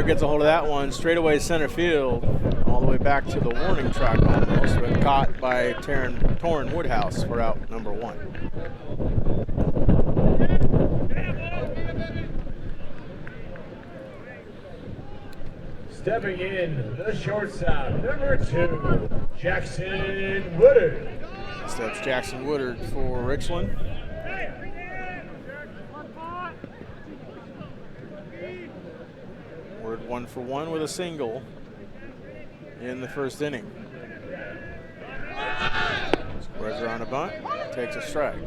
Speaker 1: Gets a hold of that one, straightaway center field, all the way back to the warning track almost, but caught by Torrin Woodhouse for out number one.
Speaker 2: Stepping in, the shortstop, number 2, Jackson Woodard.
Speaker 1: Steps Jackson Woodard for Richland. Woodard 1 for 1 with a single in the first inning. Squares her on a bunt, takes a strike.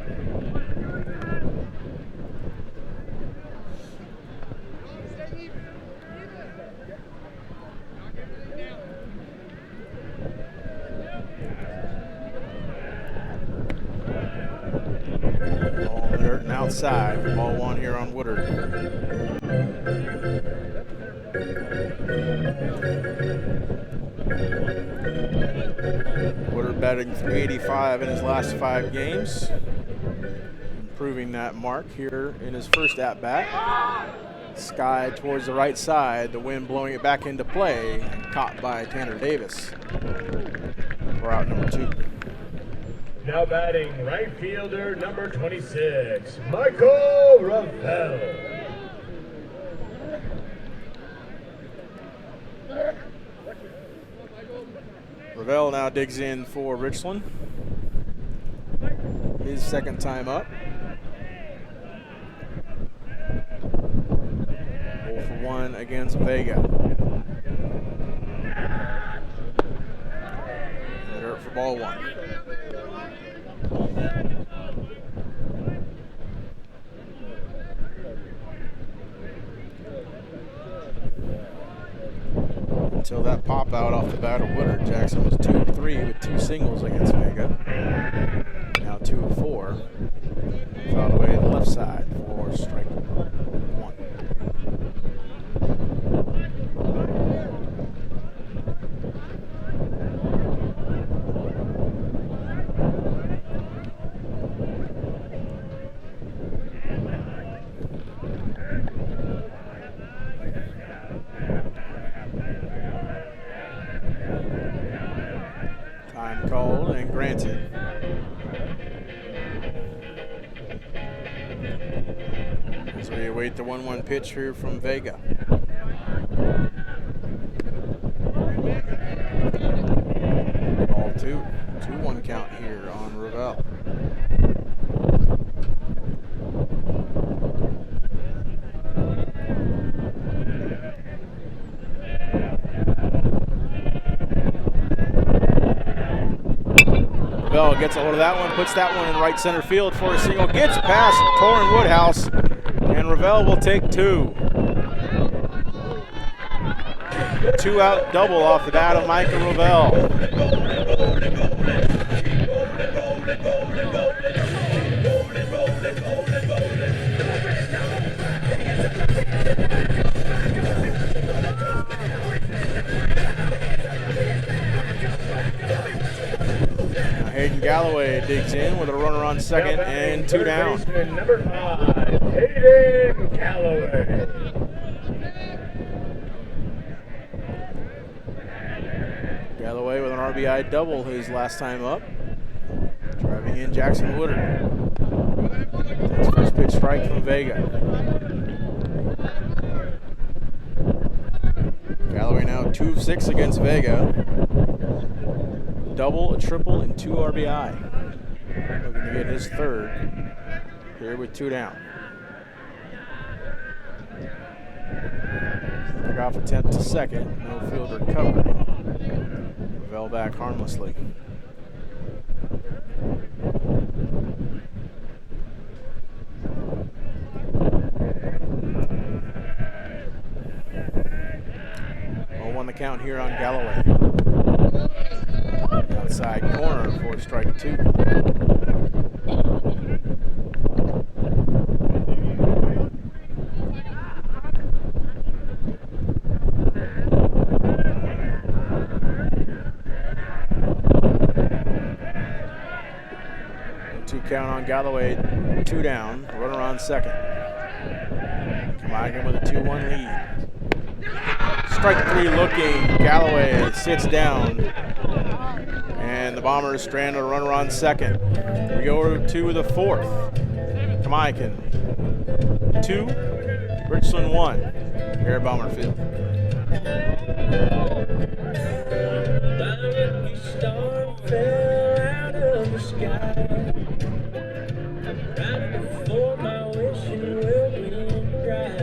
Speaker 1: Ball in the dirt and outside for ball 1 here on Woodard. Woodard batting .385 in his last 5 games, improving that mark here in his first at-bat. Sky towards the right side, the wind blowing it back into play, caught by Tanner Davis for out number 2.
Speaker 2: Now batting right fielder number 26, Michael Ravel.
Speaker 1: Ravel now digs in for Richland. His second time up. 0 for 1 against Vega. In the dirt for ball 1. Until that pop out off the bat of Woodard, Jackson was 2 of 3 with 2 singles against Vega. Now 2 of 4. Fouled away to the left side for strike 1. Time called and granted. As we await the 1-1 pitch here from Vega. Ball 2. 2-1 count here on Ravel. Ravel gets a hold of that one, puts that one in right center field for a single, gets past Torrin Woodhouse, and Ravel will take 2. 2-out double off the bat of Michael Ravel. Hayden Galloway digs in with a runner on second and 2 down.
Speaker 2: Number 5, Hayden Galloway.
Speaker 1: Galloway with an RBI double his last time up. Driving in Jackson Woodard. Takes first pitch strike from Vega. Galloway now 2 of 6 against Vega. Double, a triple, and 2 RBI. Looking to get his 3rd here with 2 down. Pick off attempt to second, no field recovery. Ravel back harmlessly. On the count here on Galloway. Outside corner for strike 2. Two count on Galloway, 2 down, runner on second. Kamiakin with a 2-1 lead. Strike 3 looking, Galloway sits down. And the Bombers strand a runner on second. We go to the 4th. Kamiakin 2, Richland 1 here at Bomber Field.
Speaker 4: lucky star fell out of the sky right before my wishing well went dry.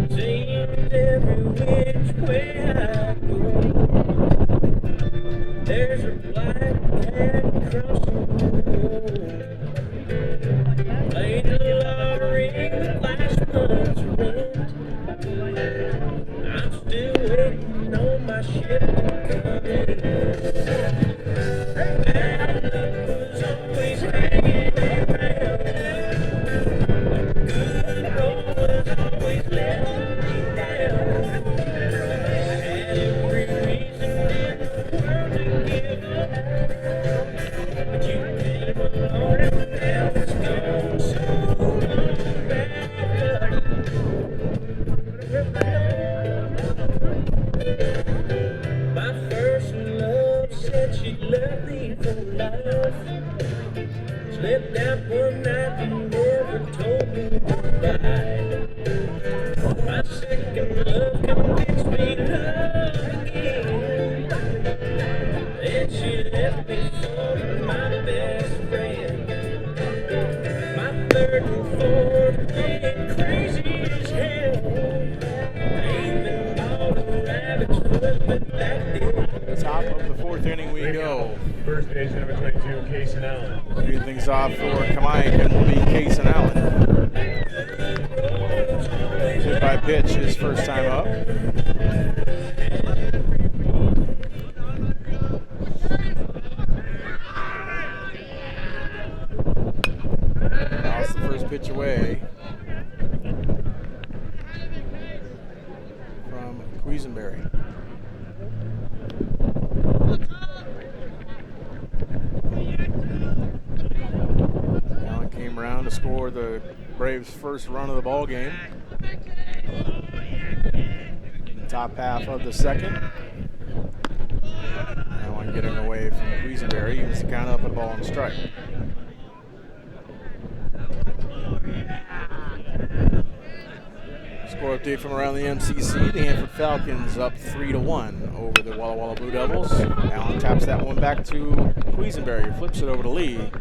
Speaker 4: Seems every which way I go, there's a black cat crossing the road. Played the lottery with last month's rent. I'm still waiting on my ship to come in. Bad luck was always hanging around. Good roll was always letting me down. I had every reason in the world to give up, but you came along and now it's gone. So long, bad luck. My first love said she'd love me for life. Slipped out one night and never told me goodbye. My second love convinced me to love again. Then she left me for my best friend. My third and fourth went crazy as hell. Even bought a rabbit's foot, but that didn't.
Speaker 1: Top of the fourth inning we go.
Speaker 2: First base number 22, Casey Allen.
Speaker 1: Leading things off for Kamiakin will be Case and Allen. Hit by pitch his first time up. That's the first pitch away from Quisenberry. Allen came around to score the Braves' first run of the ball game. In the top half of the second. Allen getting away from Quisenberry. He was to count up a ball and strike. Score update from around the MCC. The Hanford Falcons up 3-1 over the Walla Walla Blue Devils. Allen taps that one back to Quisenberry, flips it over to Lee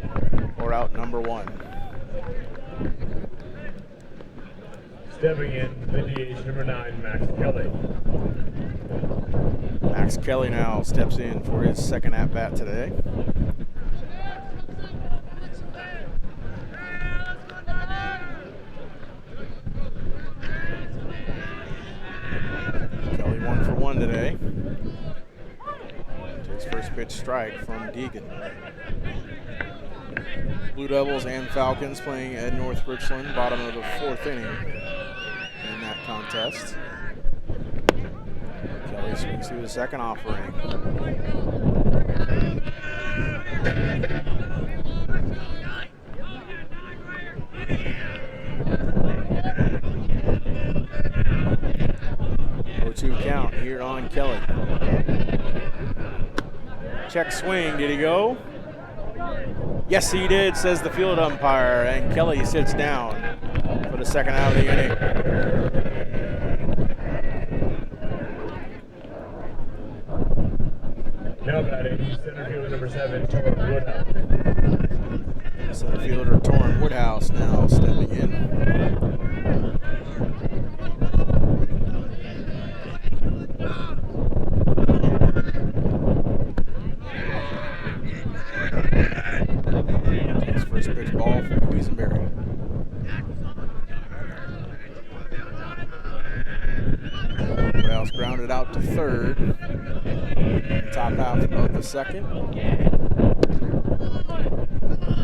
Speaker 1: for out number one.
Speaker 2: Stepping in, the DH number 9, Max Kelly.
Speaker 1: Max Kelly now steps in for his second at-bat today. Kelly 1 for 1 today. Takes first pitch strike from Deegan. Blue Devils and Falcons playing at North Richland, bottom of the fourth inning in that contest. Kelly swings through the second offering. Two count here on Kelly. Check swing, did he go? Yes, he did, says the field umpire, and Kelly sits down for the second out of the inning.
Speaker 2: Now batting, center fielder number 7, Torrin Woodhouse.
Speaker 1: Center fielder Torrin Woodhouse now stepping in. First pitch ball from Quisenberry. Woodhouse grounded out to third. Top half of the second.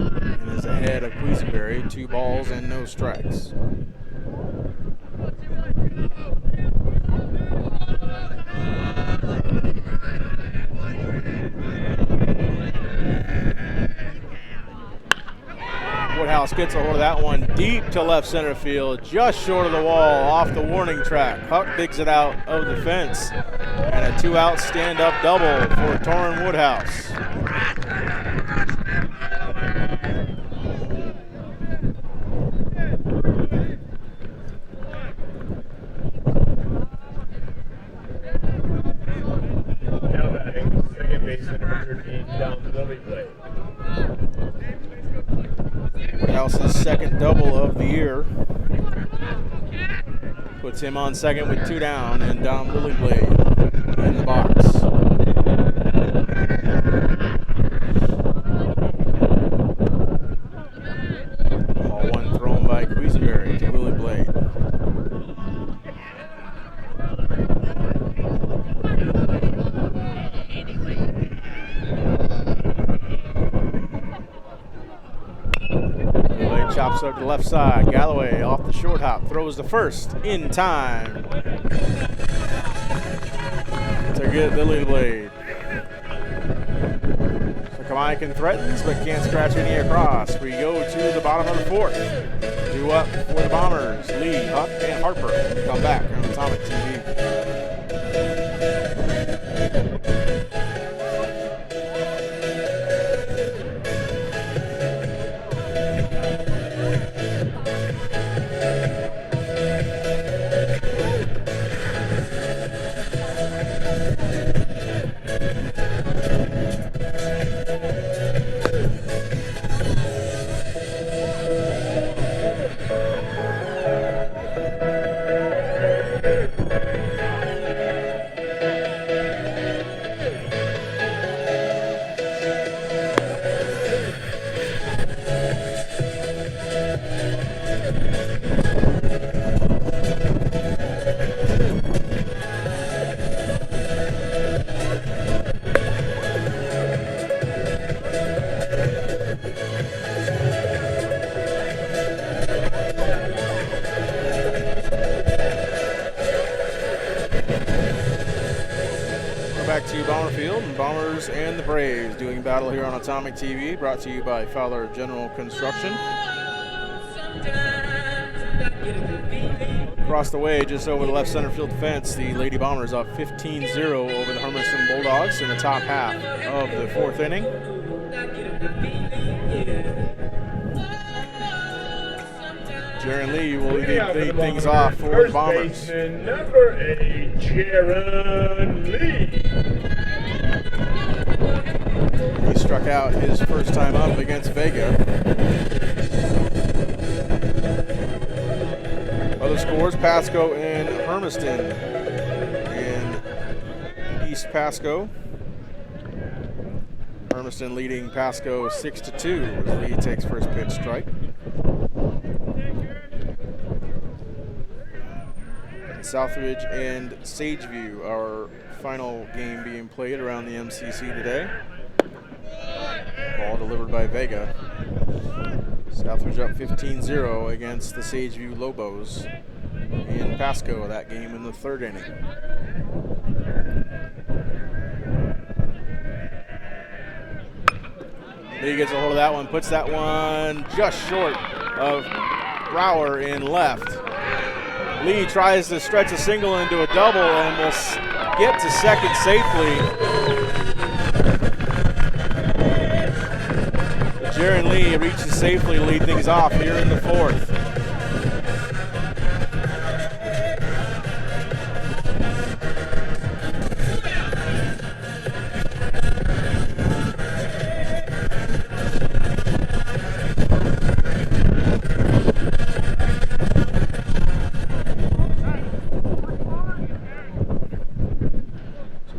Speaker 1: And is ahead of Quisenberry. 2 balls and no strikes. Woodhouse gets a hold of that one deep to left center field, just short of the wall, off the warning track. Huck digs it out of the fence, and a 2-out stand-up double for Torrin Woodhouse.
Speaker 2: Lily Blade.
Speaker 1: Woodhouse's second double of the year. Puts him on second with 2 down, and Dom Lilyblade in the box. Ball 1 thrown by Quisenberry to Lilyblade. Lilyblade chops up to the left side. Galloway off the short hop, throws the first in time to get Lilyblade. So Kamiakin threatens but can't scratch any across. We go to the bottom of the 4th. 2 up for the Bombers. Lee, Huck, and Harper come back on Atomic TV. Back to Bomber Field, and Bombers and the Braves doing battle here on Atomic TV, brought to you by Fowler General Construction. Across the way, just over the left center field fence, the Lady Bombers up 15-0 over the Hermiston Bulldogs in the top half of the 4th inning. Jaron Lee will lead things off for the Bombers.
Speaker 2: Baseman, number 8, Jaron Lee.
Speaker 1: He struck out his first time up against Vega. Other scores, Pasco and Hermiston. And East Pasco. Hermiston leading Pasco 6-2 as Lee takes first pitch strike. Southridge and Sageview, our final game being played around the MCC today. Ball delivered by Vega. Southridge up 15-0 against the Sageview Lobos in Pasco, that game in the 3rd inning. Lee gets a hold of that one, puts that one just short of Brower in left. Lee tries to stretch a single into a double and will get to second safely. Jaron Lee reaches safely to lead things off here in the 4th.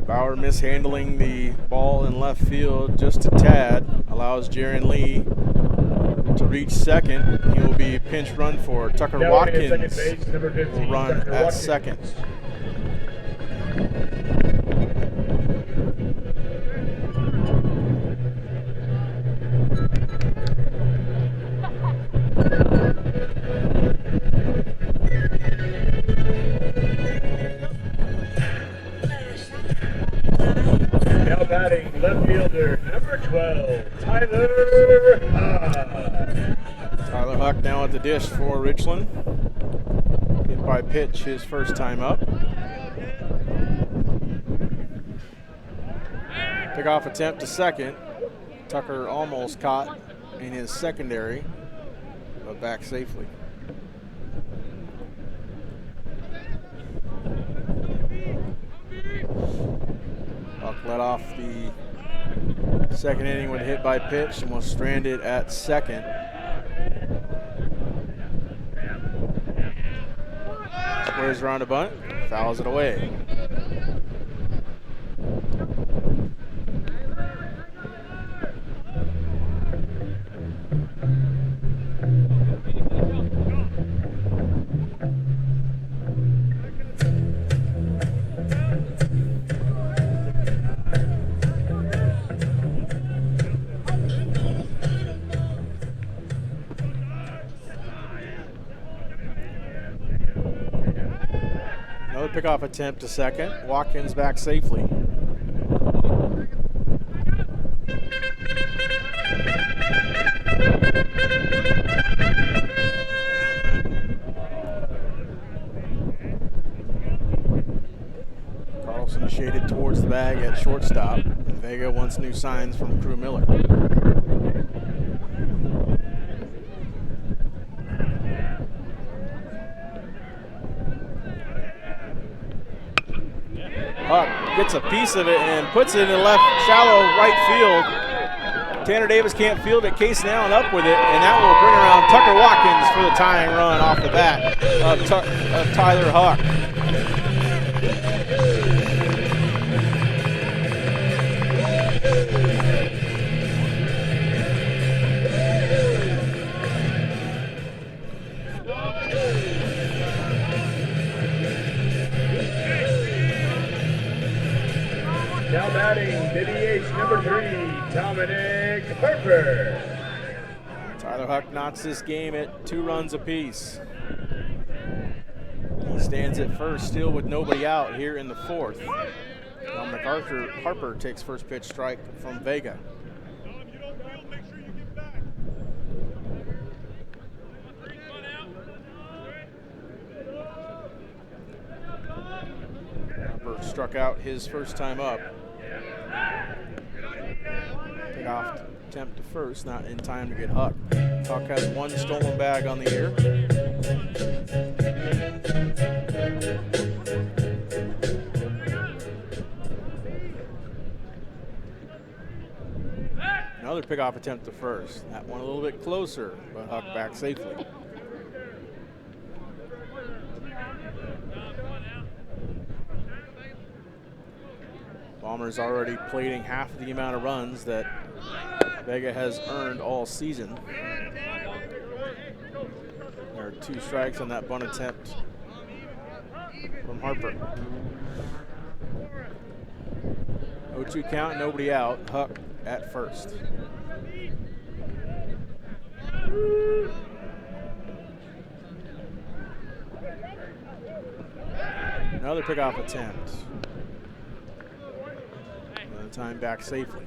Speaker 1: Bauer mishandling the ball in left field just a tad allows Jaron Lee to reach second. He will be pinch run for Tucker Watkins. Will run at second.
Speaker 2: Now batting left fielder number 12, Tyler Huck.
Speaker 1: Tyler Huck now at the dish for Richland. Hit by pitch his first time up. Pickoff attempt to second. Tucker almost caught in his secondary, but back safely. Huck led off the Second inning with a hit by pitch, and was stranded at second. Squares around a bunt, fouls it away. Pickoff attempt to second. Watkins back safely. Carlson shaded towards the bag at shortstop. Vega wants new signs from Crew Miller. Huck gets a piece of it and puts it in the left shallow right field. Tanner Davis can't field it. Case Allen up with it, and that will bring around Tucker Watkins for the tying run off the bat of Tyler Huck.
Speaker 2: Now batting, DH number 3, Dominic Harper.
Speaker 1: Tyler Huck knots this game at 2 runs apiece. He stands at first, still with nobody out here in the 4th. Dominic Harper takes first pitch strike from Vega. Harper struck out his first time up. Pick-off attempt to first, not in time to get Huck. Huck has 1 stolen bag on the year. Another pick-off attempt to first. That one a little bit closer, but Huck back safely. Bombers already plating half the amount of runs that Vega has earned all season. There are 2 strikes on that bunt attempt from Harper. 0-2 count, nobody out. Huck at first. Another pickoff attempt. Another time back safely.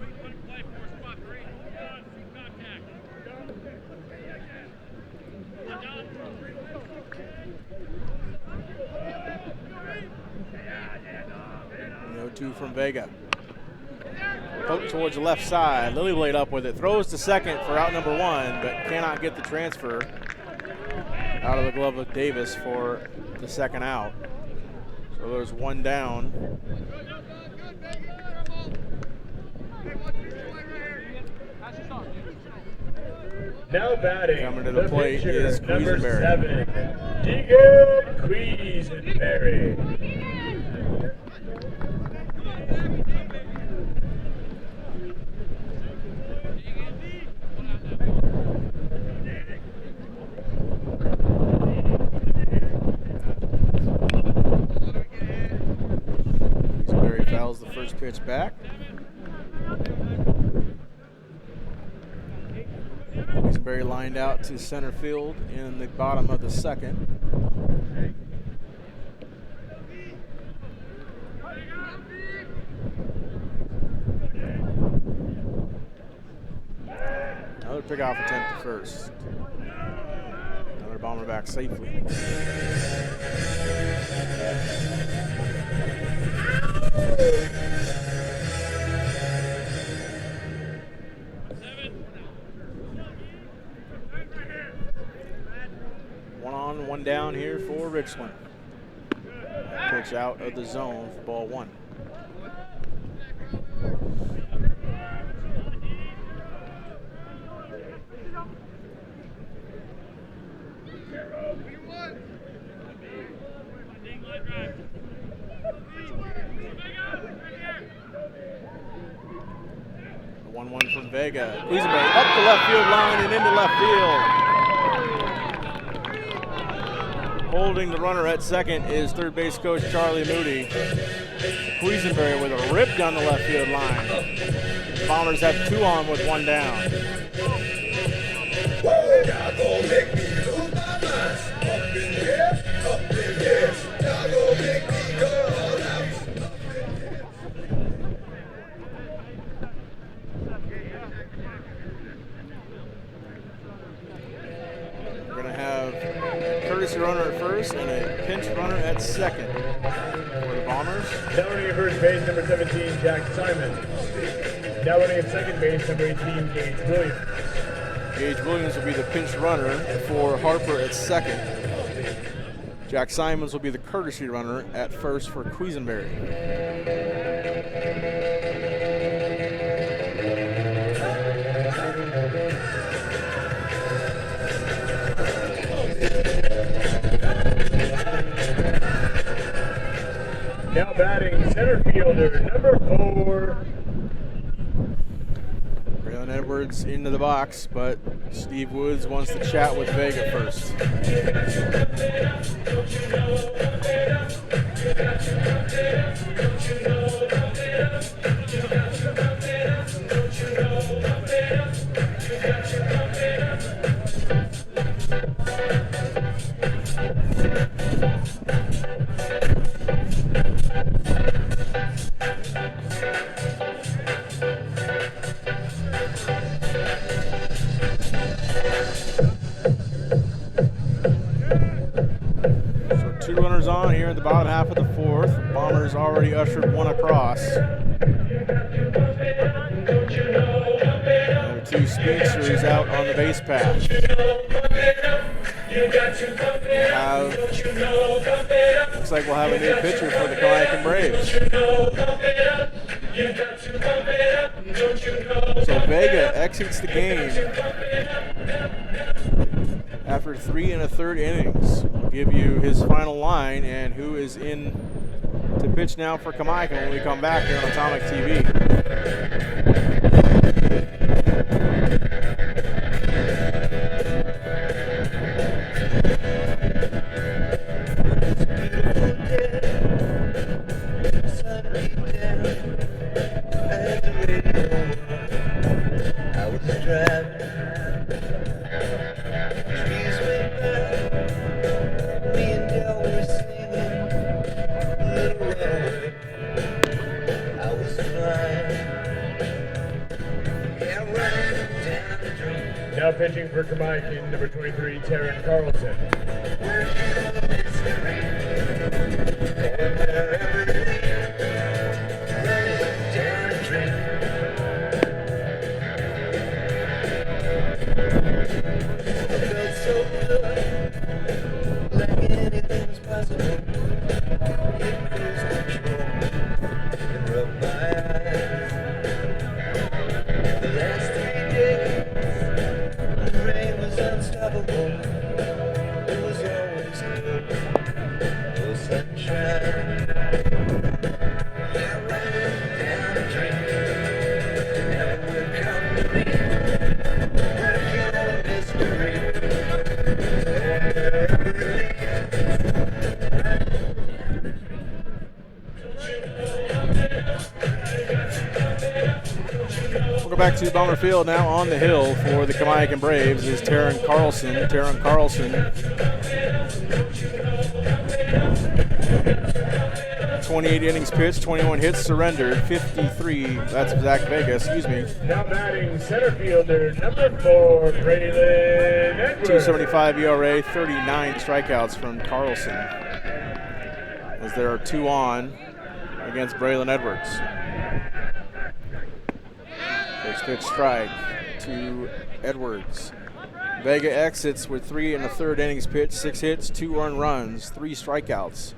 Speaker 1: No 2 from Vega. Poke towards the left side. Lily Blade up with it. Throws to second for out number 1, but cannot get the transfer out of the glove of Davis for the second out. So there's 1 down.
Speaker 2: Now batting,
Speaker 1: coming to the plate
Speaker 2: pitcher,
Speaker 1: is
Speaker 2: number
Speaker 1: Quisenberry.
Speaker 2: 7, Diego Quisenberry.
Speaker 1: Quisenberry fouls the first pitch back. Quisenberry lined out to center field in the bottom of the second. Another pickoff attempt to first. Another Bomber back safely. One down here for Richland. Pitch out of the zone for ball 1. Vega, Quisenberry up the left field line and into left field. Holding the runner at second is third base coach Charlie Moody. Quisenberry with a rip down the left field line. Bombers have 2 on with 1 down. We're going to have courtesy runner at first and a pinch runner at second for the Bombers.
Speaker 2: Now running at first base, number 17, Jack Simon. Now running at second base, number 18, Gage Williams.
Speaker 1: Gage Williams will be the pinch runner for Harper at second. Jack Simons will be the courtesy runner at first for Quisenberry.
Speaker 2: Now batting center fielder, number 4.
Speaker 1: Braylon Edwards into the box, but Steve Woods wants to chat with Vega first. So 2 runners on here in the bottom half of the 4th. Bombers already ushered 1 across. And 2 speedsters out on the base path. Looks like we'll have a new pitcher for the Kamiakin Braves. So Vega exits the game after 3 1/3 innings. We'll give you his final line and who is in to pitch now for Kamiakin when we come back here on Atomic TV.
Speaker 2: Now pitching for Kamiakin, number 23, Taryn Carlson. Back to Bomber Field now on the hill for the Kamiakin Braves is Taryn Carlson. Taryn Carlson, 28 innings pitched, 21 hits surrendered, 53. That's Zach Vega, excuse me. Now batting center fielder, number 4, Braylon Edwards.
Speaker 1: 2.75 ERA, 39 strikeouts from Carlson. As there are 2 on against Braylon Edwards. First pitch strike to Edwards. Vega exits with 3 1/3 innings pitched, 6 hits, 2 earned runs, 3 strikeouts,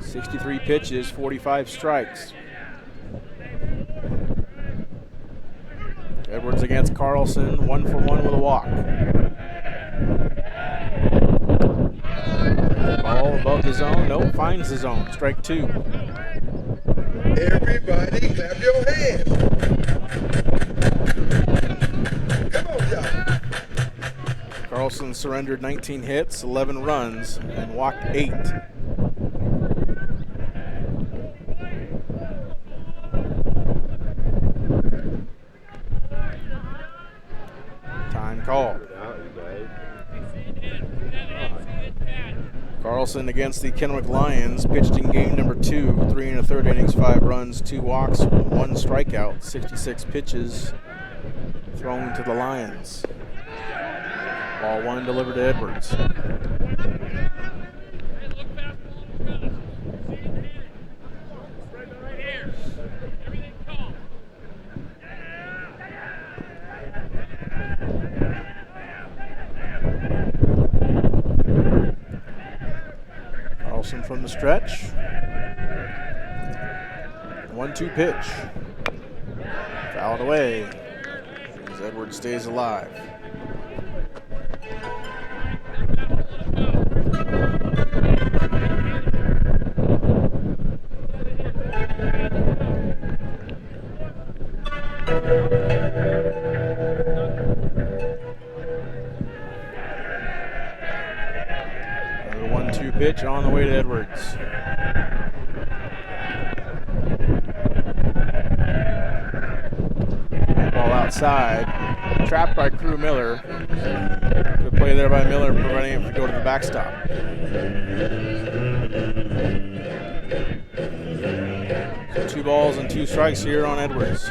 Speaker 1: 63 pitches, 45 strikes. Edwards against Carlson, 1 for 1 with a walk. Ball above the zone, nope, finds the zone, strike 2.
Speaker 3: Everybody clap your hands.
Speaker 1: Carlson surrendered 19 hits, 11 runs, and walked 8. Time called. Carlson against the Kennewick Lions pitched in game number 2, 3 1/3 innings, 5 runs, 2 walks, 1 strikeout, 66 pitches thrown to the Lions. Ball 1 delivered to Edwards. Carlson from the stretch. 1-2 pitch. Fouled away as Edwards stays alive. Another 1-2 pitch on the way to Edwards. Ball outside, trapped by Crew Miller. Good play there by Miller, preventing him from going to the backstop. So 2 balls and 2 strikes here on Edwards.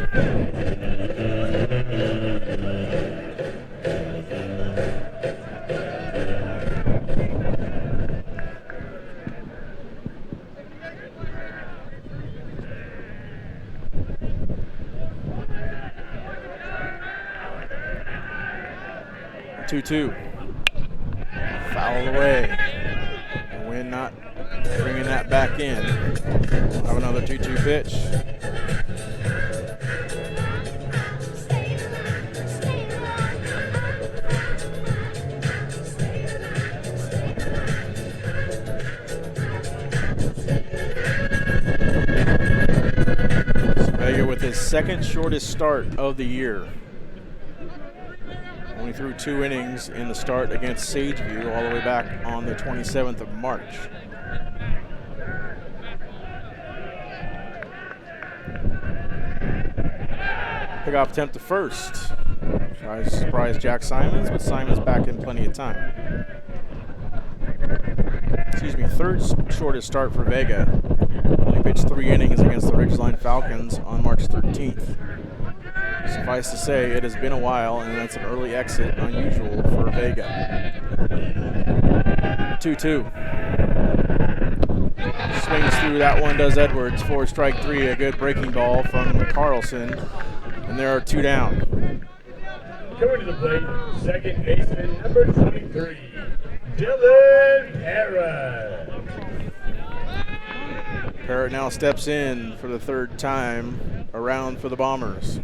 Speaker 1: Two. Foul away. The wind not bringing that back in. We'll have another 2-2 pitch. Vega with his second shortest start of the year. Only threw 2 innings in the start against Sageview all the way back on the 27th of March. Pickoff attempt to first. Tries to surprise Jack Simons, but Simons back in plenty of time. Excuse me, third shortest start for Vega. Only pitched 3 innings against the Ridgeline Falcons on March 13th. Suffice to say, it has been a while, and that's an early exit, unusual for Vega. 2-2. Swings through that one, does Edwards, for strike 3. A good breaking ball from Carlson, and there are 2 down.
Speaker 2: Coming to the plate, second baseman, number 23, Dylan Parrott.
Speaker 1: Parrott now steps in for the 3rd time around for the Bombers.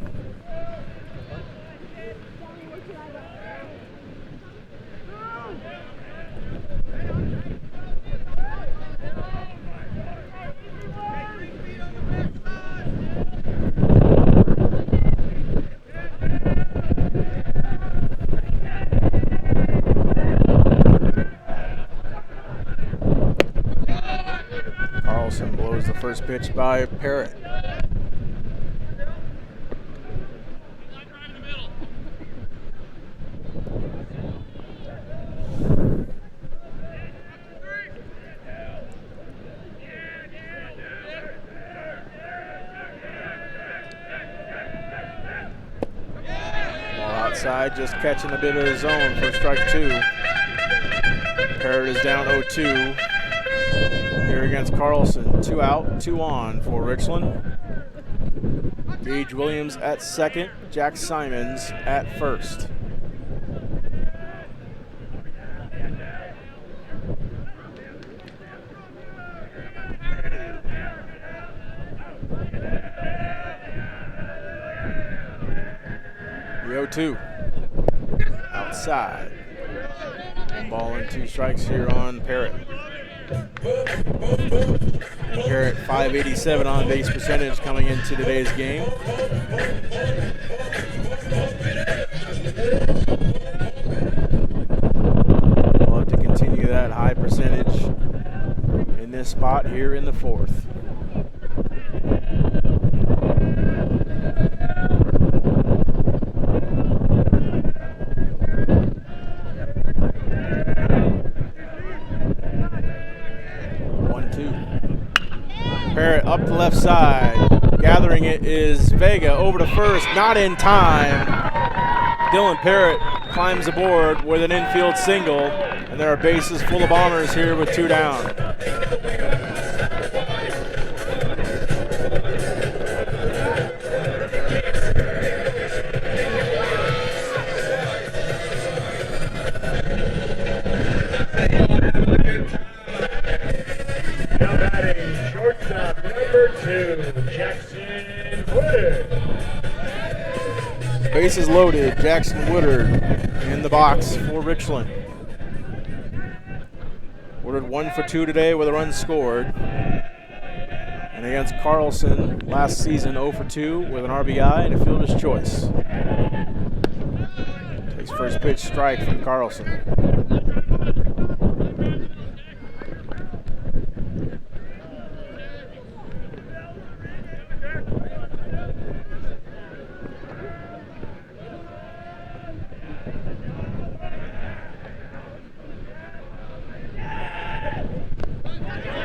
Speaker 1: Carlson blows the first pitch by Parrott. Outside, just catching a bit of his own for strike 2. Parrott is down 0-2 here against Carlson. 2 out, 2 on for Richland. Gage Williams at second, Jack Simons at first. The 0-2. Outside. 1 ball and 2 strikes here on Parrott. Parrott 587 on base percentage coming into today's game. high percentage in this spot here in the fourth.
Speaker 2: Parrott up the left side. Gathering it is Vega over to first, not in time. Dylan Parrott climbs aboard with an infield single, and there are bases full of Bombers here with 2 down.
Speaker 3: Now batting shortstop number 2, Jackson Woodard.
Speaker 2: Bases loaded, Jackson Woodard in the box for Richland. Woodard 1 for 2 today with a run scored. And against Carlson last season 0 for 2 with an RBI and a fielder's choice. Takes first pitch, strike from Carlson.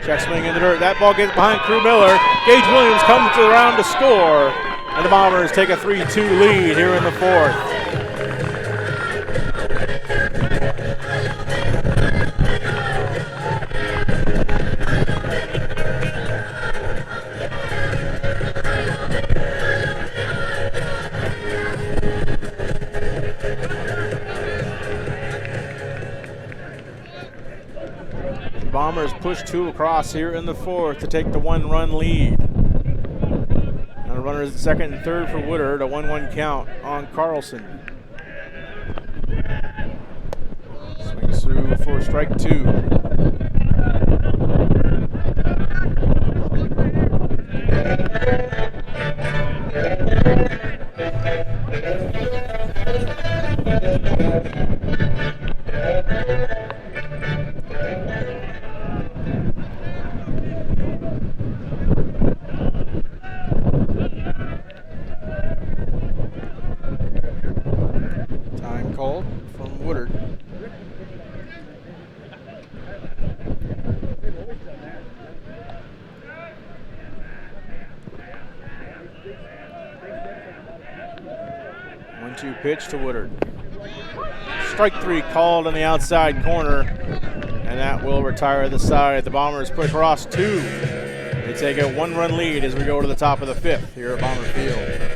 Speaker 2: Check swing in the dirt. That ball gets behind Crew Miller. Gage Williams comes around to score. And the Bombers take a 3-2 lead here in the fourth. Bombers push 2 across here in the fourth to take the 1-run lead. Now the runners at second and third for Woodard, a 1-1 count on Carlson. Swings through for strike 2. Time called from Woodard. One-two pitch to Woodard. Strike 3 called on the outside corner, and that will retire the side. The Bombers put across 2. They take a 1-run lead as we go to the top of the fifth here at Bomber Field.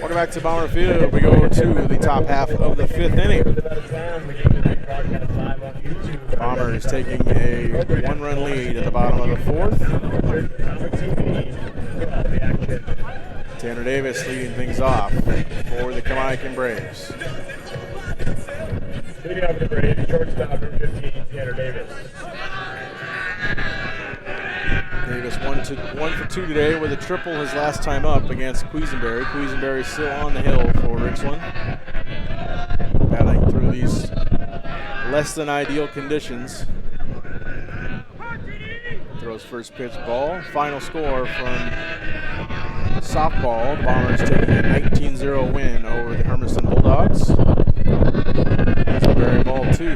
Speaker 2: Back to Bomber Field, we go to the top half of the fifth inning. Bombers taking a 1-run lead at the bottom of the fourth. Tanner Davis leading things off for the Kamiakin Braves.
Speaker 3: Leading off the Braves, shortstop number 15, Tanner Davis.
Speaker 1: Davis 1 for 2 today with a triple his last time up against Quisenberry. Quisenberry still on the hill for Richland. Battling through these less than ideal conditions. Throws first pitch ball. Final score from softball. The Bombers taking a 19-0 win over the Hermiston Bulldogs. Quisenberry ball 2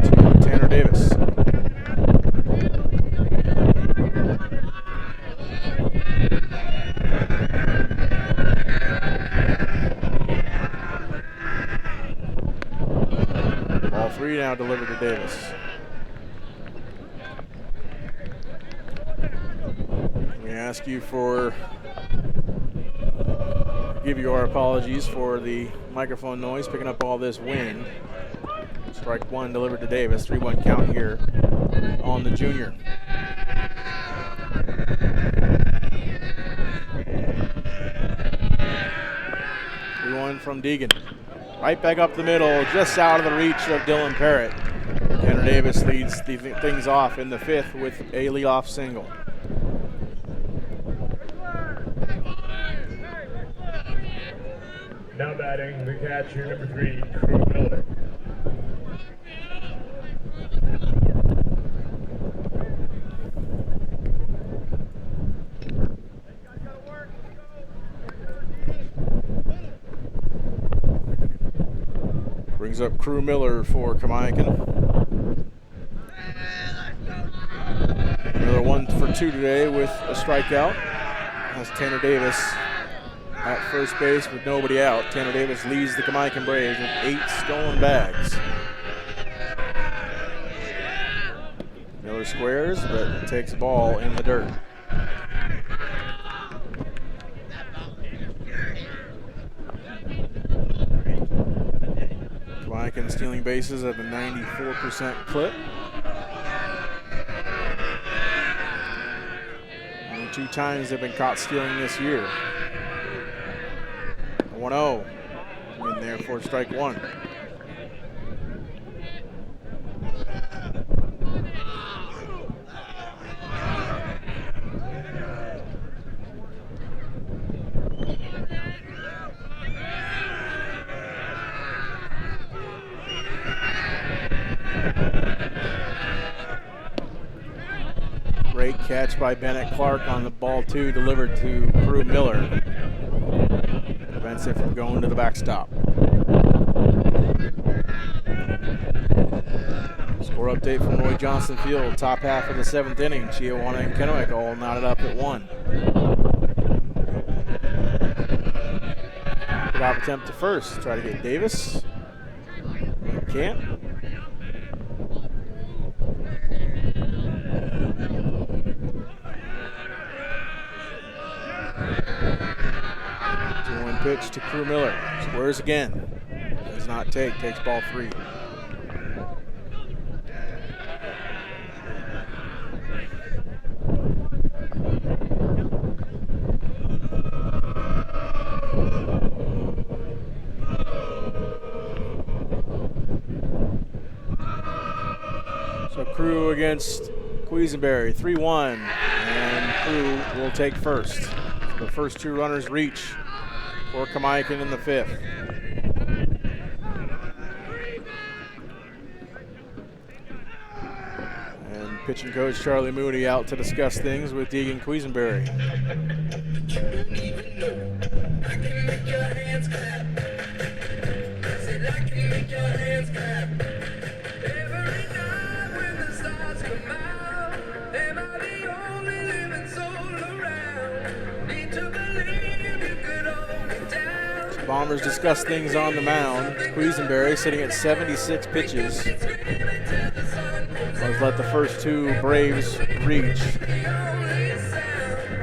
Speaker 1: to Tanner Davis. Ball 3 now delivered to Davis. We ask you give you our apologies for the microphone noise picking up all this wind. Strike 1 delivered to Davis. 3-1 count here on the junior. From Deegan. Right back up the middle, just out of the reach of Dylan Parrott. Tanner Davis leads things off in the 5th with a leadoff single.
Speaker 5: Now batting, the catcher, number 3, Crew Miller.
Speaker 1: Brings up Crew Miller for Kamiakin. Miller 1 for 2 today with a strikeout. Has Tanner Davis at first base with nobody out. Tanner Davis leads the Kamiakin Braves with 8 stolen bags. Miller squares, but takes the ball in the dirt. Kamiakin stealing bases at a 94% clip. Only 2 times they've been caught stealing this year. 1-0 in there for strike 1. Great catch by Bennett Clark on the ball 2 delivered to Crew Miller. Prevents it from going to the backstop. Score update from Roy Johnson Field. Top half of the 7th inning. Chiawana and Kennewick all knotted up at 1. Good off attempt to first. Try to get Davis. Can't. Pitch to Crew Miller. Squares again. Does not take. Takes ball 3. So Crew against Quisenberry. 3-1. And Crew will take first. The first 2 runners reach for Kamiakin in the 5th. And pitching coach Charlie Moody out to discuss things with Deegan Quisenberry. Bombers discuss things on the mound. Quisenberry sitting at 76 pitches. Let's let the first 2 Braves reach.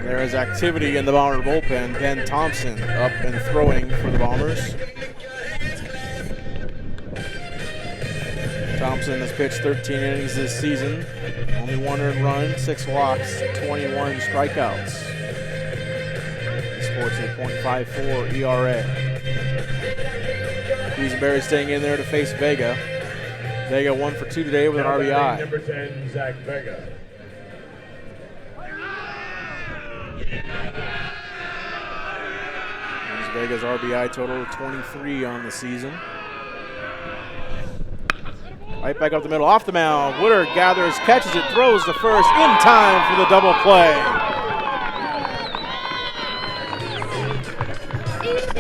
Speaker 1: There is activity in the Bomber bullpen. Ben Thompson up and throwing for the Bombers. Thompson has pitched 13 innings this season. Only 1 earned run, 6 walks, 21 strikeouts. He sports a .54 ERA. Quisenberry staying in there to face Vega. Vega 1 for 2 today with an RBI.
Speaker 5: Number 10, Zach Vega.
Speaker 1: Vega's RBI total 23 on the season. Right back up the middle, off the mound. Woodard gathers, catches it, throws to first in time for the double play.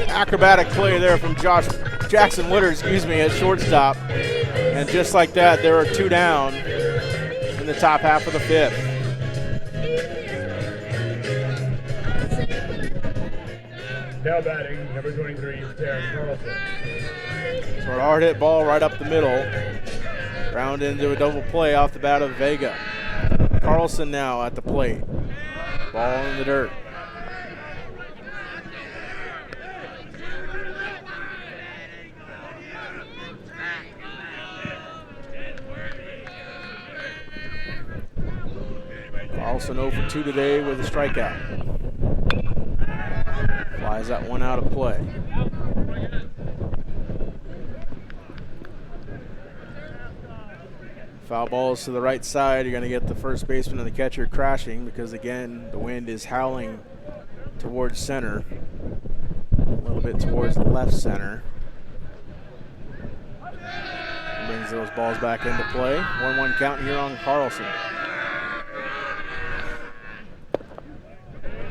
Speaker 1: Acrobatic play there from Jackson Woodard, at shortstop. And just like that, there are 2 down in the top half of the 5th.
Speaker 5: Now batting, number 23, Terrence Carlson.
Speaker 1: So a hard hit ball right up the middle. Round into a double play off the bat of Vega. Carlson now at the plate. Ball in the dirt. Carlson 0 for 2 today with a strikeout. Flies that one out of play. Foul balls to the right side. You're going to get the first baseman and the catcher crashing because, again, the wind is howling towards center. A little bit towards the left center. Brings those balls back into play. 1-1 count here on Carlson.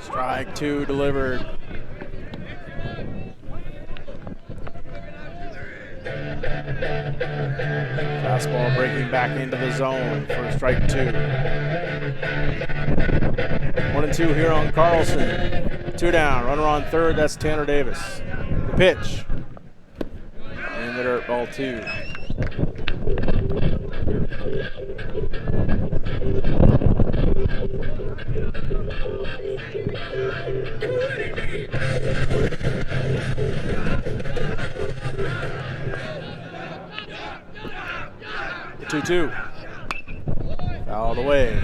Speaker 1: Strike 2 delivered. Fastball breaking back into the zone for strike 2. 1-2 here on Carlson. 2 down, runner on third, that's Tanner Davis. The pitch. In the dirt, ball 2. The 2-2. Fouled away.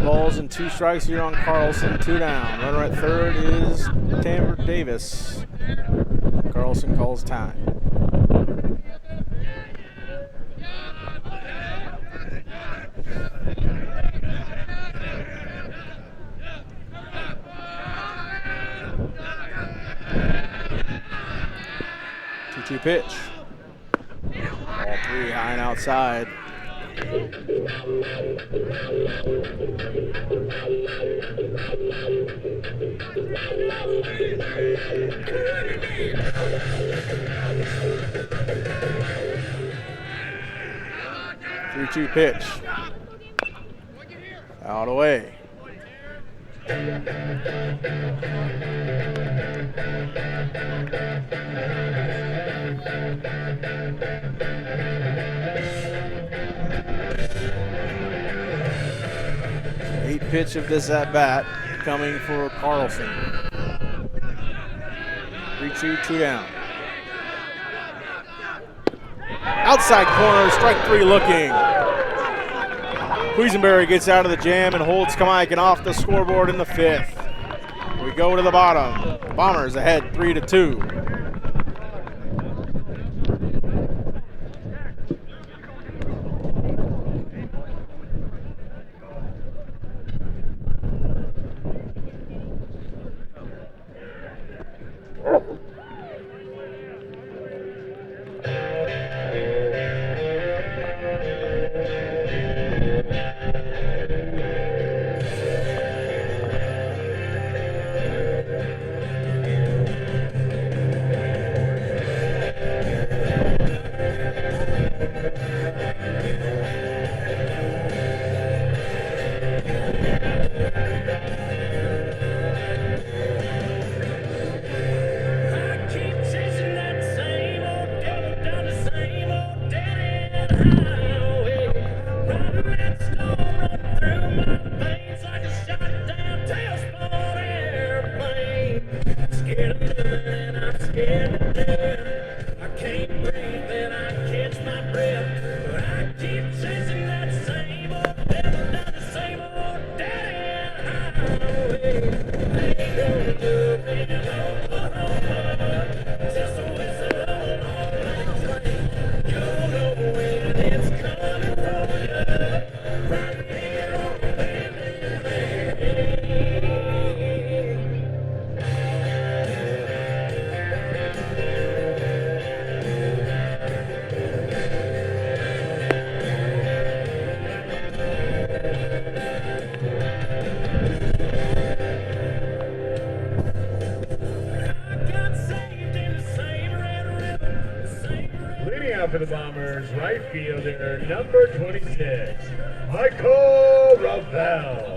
Speaker 1: Balls and 2 strikes here on Carlson. 2 down. Runner at third is Tanner Davis. Carlson calls time. Two pitch. Ball 3 high and outside. Three-two pitch. Out away. Eighth pitch of this at bat coming for Carlson. 3-2, 2 down. Outside corner, strike 3 looking. Quisenberry gets out of the jam and holds Kamiakin off the scoreboard in the 5th. We go to the bottom. Bombers ahead 3-2.
Speaker 4: I can't breathe and I catch my breath.
Speaker 5: the Bombers, right fielder, number 26, Michael Ravel.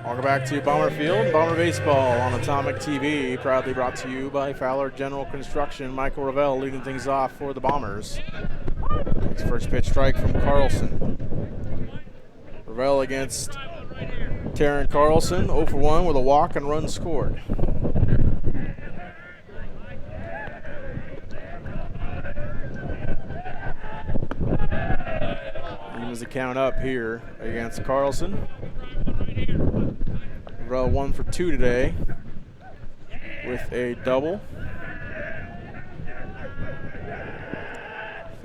Speaker 2: Welcome back to Bomber Field, Bomber Baseball on Atomic TV, proudly brought to you by Fowler General Construction. Michael Ravel leading things off for the Bombers. His first pitch strike from Carlson. Ravel against Taryn Carlson, 0 for 1 with a walk and run scored. Evens the count up here against Carlson. Ravel 1 for 2 today with a double.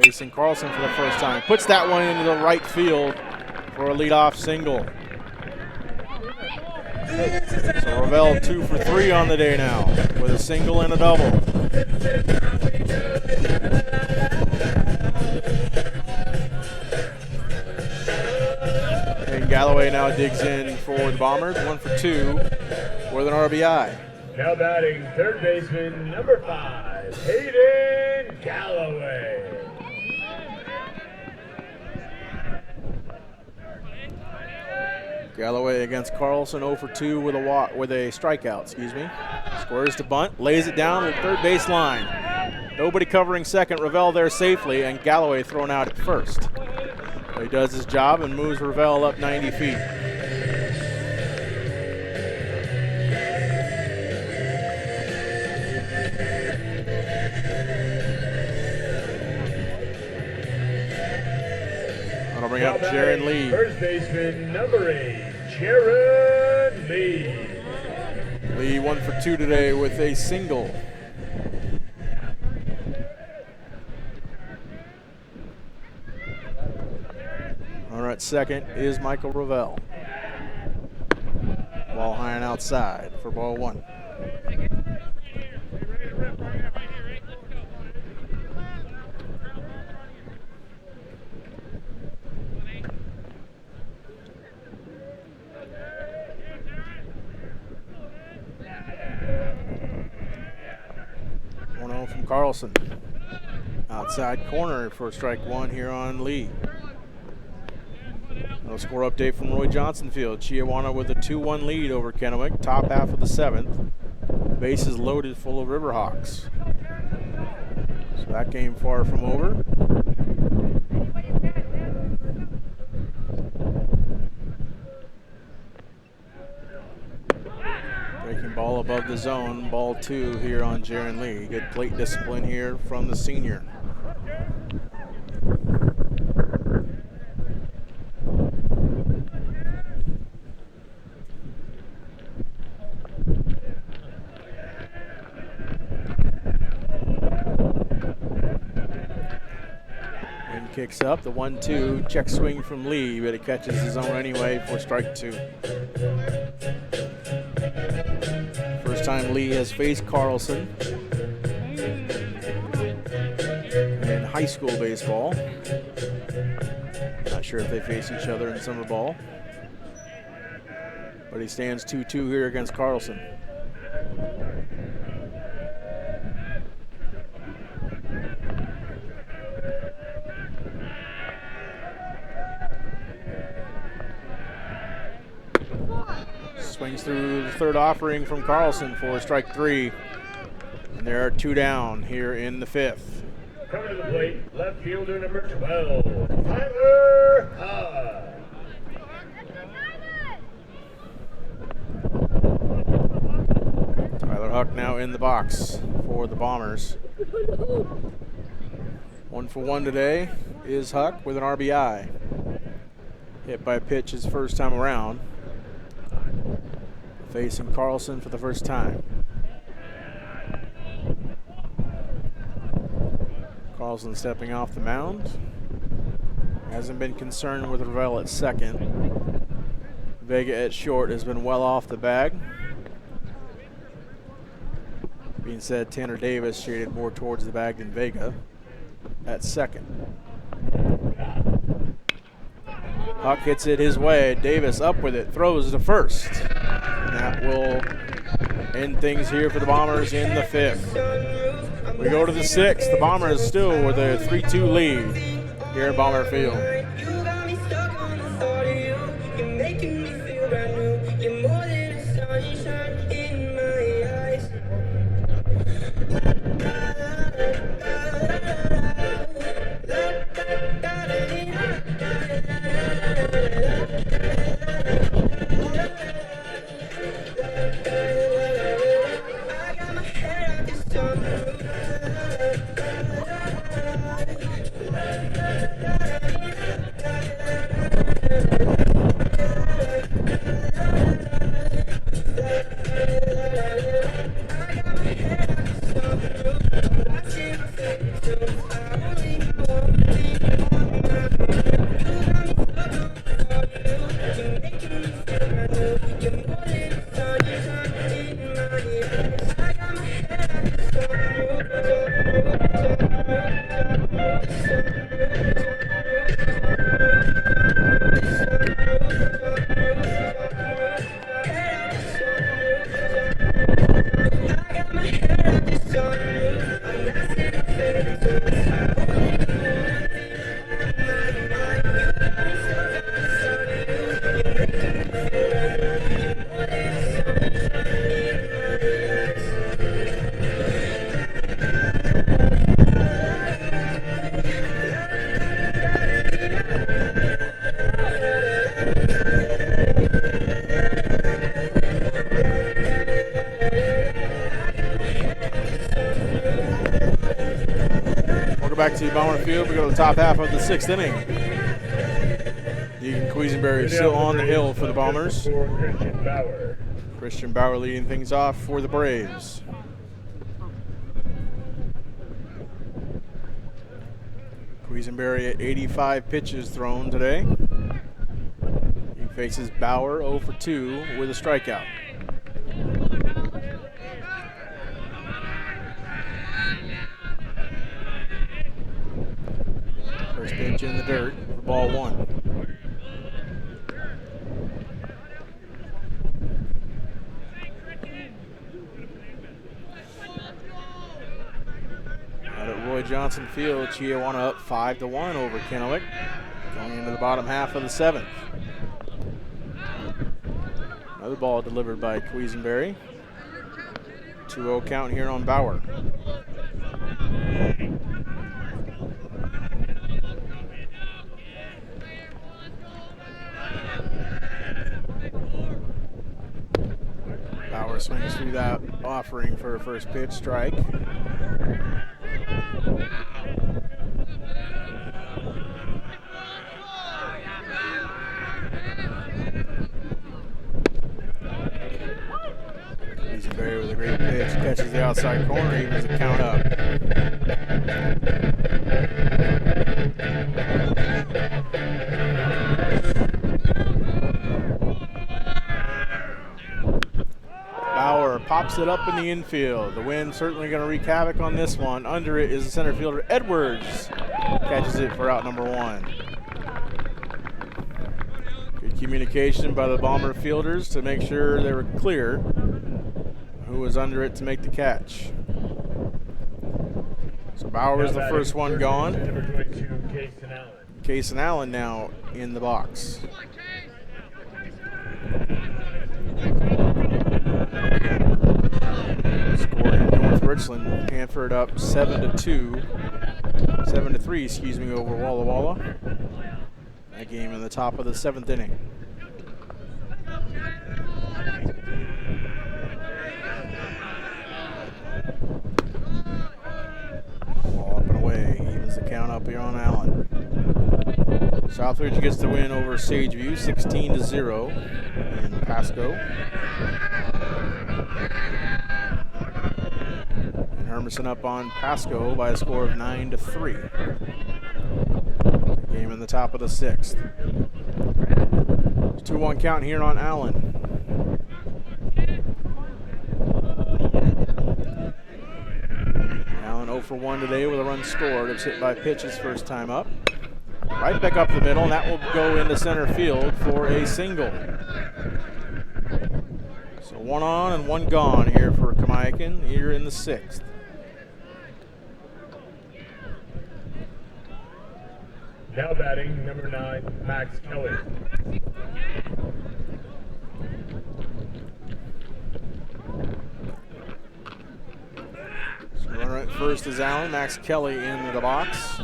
Speaker 2: Facing Carlson for the first time. Puts that one into the right field for a leadoff single. So Ravel 2 for 3 on the day now with a single and a double. And Galloway now digs in for the Bombers, 1 for 2 with an RBI.
Speaker 5: Now batting third baseman, number 5, Hayden Galloway.
Speaker 2: Galloway against Carlson, 0 for 2 with a strikeout, Squares to bunt, lays it down at third baseline. Nobody covering second, Ravel there safely, and Galloway thrown out at first. So he does his job and moves Ravel up 90 feet. That'll bring up Jaron Lee.
Speaker 5: First baseman, number 8, Jaron Lee.
Speaker 2: Lee 1 for 2 today with a single. All right, second is Michael Ravel. Ball high and outside for ball 1. From Carlson. Outside corner for strike 1 here on Lee. No score update from Roy Johnson Field. Chiawana with a 2-1 lead over Kennewick, top half of the 7th. Bases loaded full of Riverhawks. So that game far from over. Breaking ball above the zone, ball 2 here on Jaron Lee. Good plate discipline here from the senior. Wind kicks up, the 1-2, check swing from Lee, but it catches the zone anyway for strike 2. First time Lee has faced Carlson in high school baseball. Not sure if they face each other in summer ball, but he stands 2-2 here against Carlson. Swings through the third offering from Carlson for strike 3. And there are 2 down here in the 5th.
Speaker 5: Coming to the plate, left fielder number 12, Tyler Huck.
Speaker 2: Tyler Huck now in the box for the Bombers. 1 for 1 today is Huck with an RBI. Hit by a pitch his first time around. Facing Carlson for the first time. Carlson stepping off the mound. Hasn't been concerned with Ravel at second. Vega at short has been well off the bag. Being said, Tanner Davis shaded more towards the bag than Vega at second. Huck hits it his way. Davis up with it, throws to first. And that will end things here for the Bombers in the 5th.
Speaker 1: We go to the 6th. The Bombers still with a 3-2 lead here at Bomber Field.
Speaker 4: You got me stuck on the thought of you. You're making me feel brand new. You're more than a sunshine in my eyes. I got my head out this sunroof.
Speaker 1: Back to Bomber Field. We go to the top half of the 6th inning. Deacon Quisenberry still on the hill for the Bombers. Christian Bauer leading things off for the Braves. Quisenberry at 85 pitches thrown today. He faces Bauer 0 for 2 with a strikeout. First pitch in the dirt for ball 1. Out at Roy Johnson Field, Chiawana up 5-1 over Kennewick, going into the bottom half of the 7th. Another ball delivered by Quisenberry. 2-0 count here on Bauer. Bauer swings through that offering for a first pitch strike. Quisenberry with a great pitch, catches the outside corner, evens the count up. Bauer pops it up in the infield. The wind certainly going to wreak havoc on this one. Under it is the center fielder Edwards. Catches it for out number 1. Good communication by the Bomber fielders to make sure they were clear. Who was under it to make the catch. So Bauer is the first one gone.
Speaker 5: Number 22,
Speaker 1: Case and Allen now in the box. Score in North Richland. Hanford up 7-3, excuse me, over Walla Walla. That game in the top of the 7th inning. Ball up and away, evens the count up here on Allen. Southridge gets the win over Sageview, 16-0 in Pasco. And Hermiston up on Pasco by a score of 9-3. Game in the top of the 6th. 2-1 count here on Allen. Allen 0 for 1 today with a run scored. It's hit by pitch his first time up. Right back up the middle, and that will go into center field for a single. So 1 on and 1 gone here for Kamiakin here in the 6th.
Speaker 5: Now batting number 9, Max Kelly.
Speaker 1: So runner at first is Allen. Max Kelly into the box.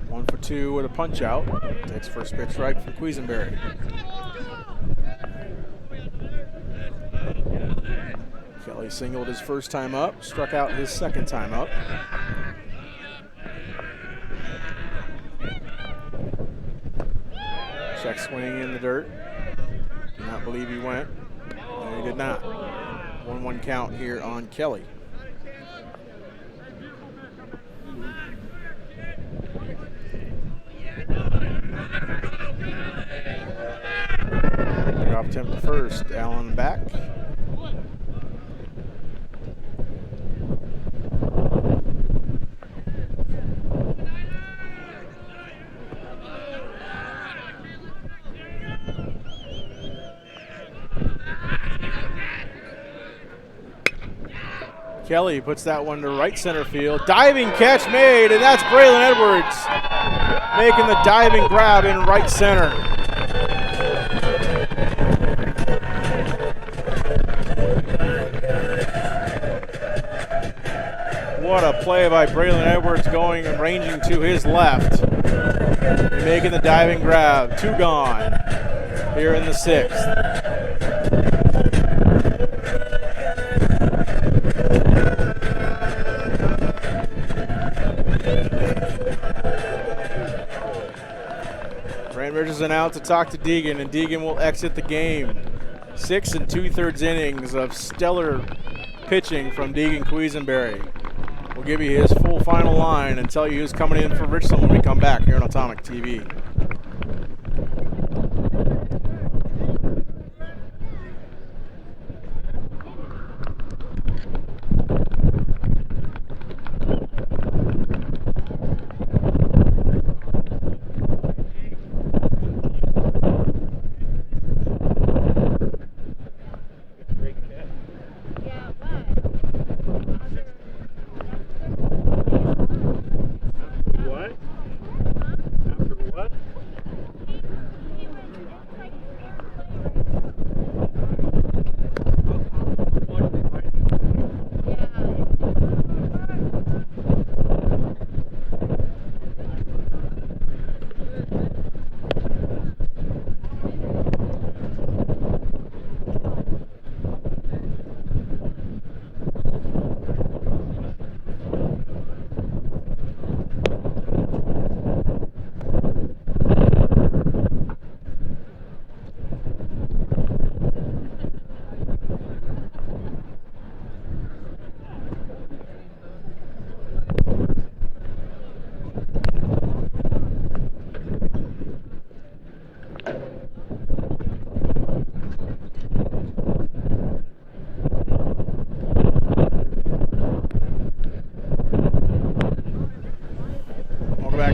Speaker 1: 1 for 2 with a punch out. Takes first pitch right from Quisenberry. Kelly singled his first time up, struck out his second time up. Check swing in the dirt. Do not believe he went. No, he did not. 1-1 count here on Kelly. Drop attempt to first. Allen back. Kelly puts that one to right center field. Diving catch made, and that's Braylon Edwards making the diving grab in right center. What a play by Braylon Edwards, going and ranging to his left and making the diving grab. 2 gone here in the 6th. Richardson out to talk to Deegan, and Deegan will exit the game. 6 2/3 innings of stellar pitching from Deegan Quisenberry. We'll give you his full final line and tell you who's coming in for Richland when we come back here on Atomic TV.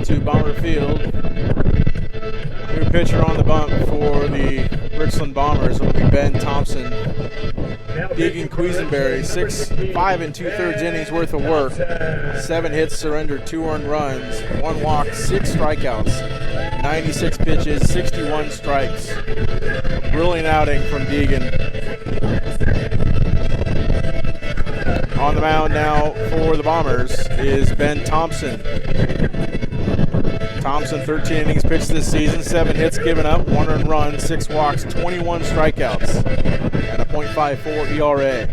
Speaker 1: To Bomber Field. New pitcher on the bump for the Richland Bombers will be Ben Thompson. Deegan Quisenberry, 5 2/3 innings worth of work. 7 hits surrendered, 2 earned runs, 1 walk, 6 strikeouts, 96 pitches, 61 strikes. A brilliant outing from Deegan. On the mound now for the Bombers is Ben Thompson. Thompson, 13 innings pitched this season, 7 hits given up, 1 earned run, 6 walks, 21 strikeouts, and a .54 ERA.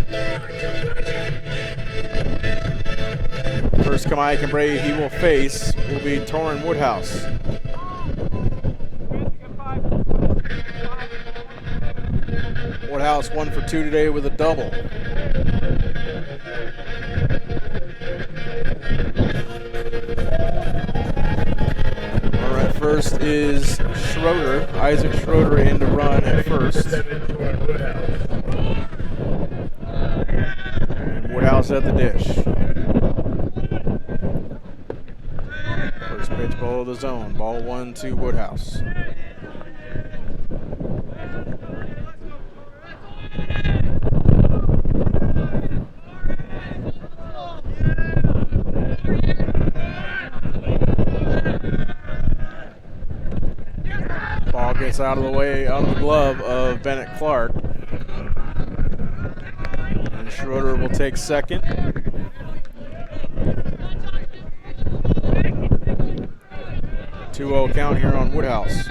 Speaker 1: First Kamiakin Brave he will face will be Torrin Woodhouse. Woodhouse 1 for 2 today with a double. First is Schroeder, Isaac Schroeder in to run at first. And Woodhouse at the dish. First pitch below the zone, ball 1 to Woodhouse. gets out of the way, out of the glove of Bennett Clark. And Schroeder will take second. Two-0 count here on Woodhouse.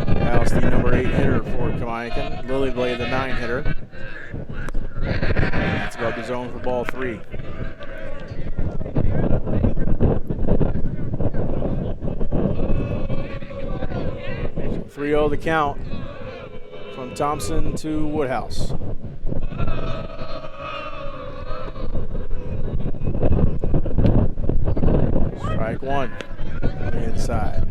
Speaker 1: Woodhouse, the number 8 hitter for Kamiakin. Lily Blade, the 9 hitter. That's above the zone for ball 3. 3-0 the count from Thompson to Woodhouse. Strike one on the inside.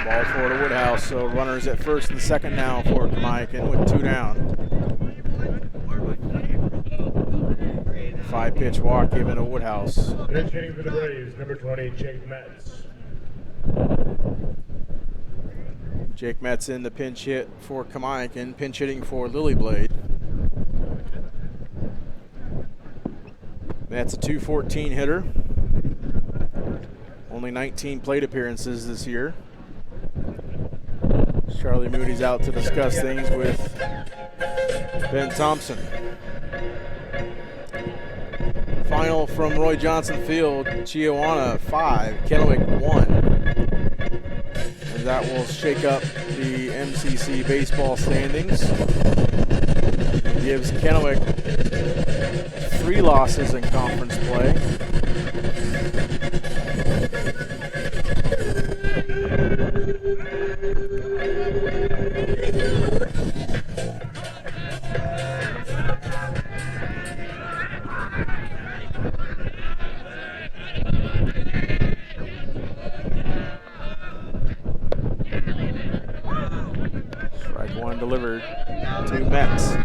Speaker 1: Ball four to Woodhouse, so runners at first and second now for Kamiakin with 2 down. 5-pitch walk given to Woodhouse.
Speaker 5: Pitch hitting for the Braves, number 20, Jake Metz.
Speaker 1: Jake Metz in the pinch hit for Kamiakin, pinch hitting for Lily Blade. Metz a .214 hitter. Only 19 plate appearances this year. Charlie Moody's out to discuss things with Ben Thompson. Final from Roy Johnson Field, Chiawana 5, Kennewick 1. And that will shake up the MCC baseball standings. It gives Kennewick 3 losses in conference play. Strike one delivered to Metz.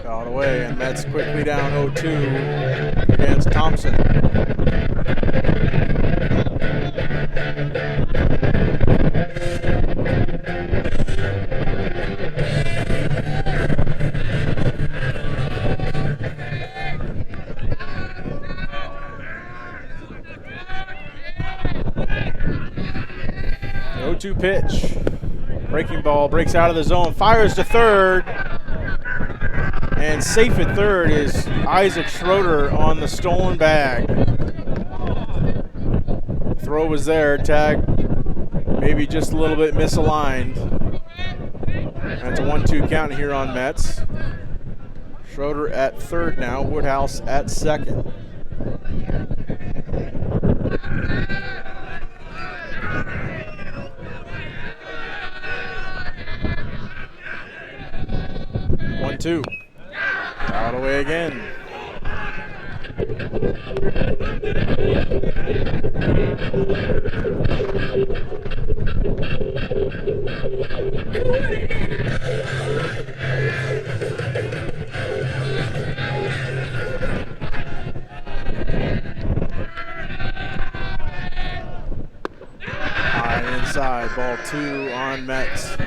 Speaker 1: Fouled away, and Metz quickly down 0-2 against Thompson. The 0-2 pitch. Breaking ball breaks out of the zone, fires to third. And safe at third is Isaac Schroeder on the stolen bag. Throw was there, tag maybe just a little bit misaligned. That's a 1-2 count here on Metz. Schroeder at third now, Woodhouse at second. Two. Out away again. High inside, ball 2 on Metz.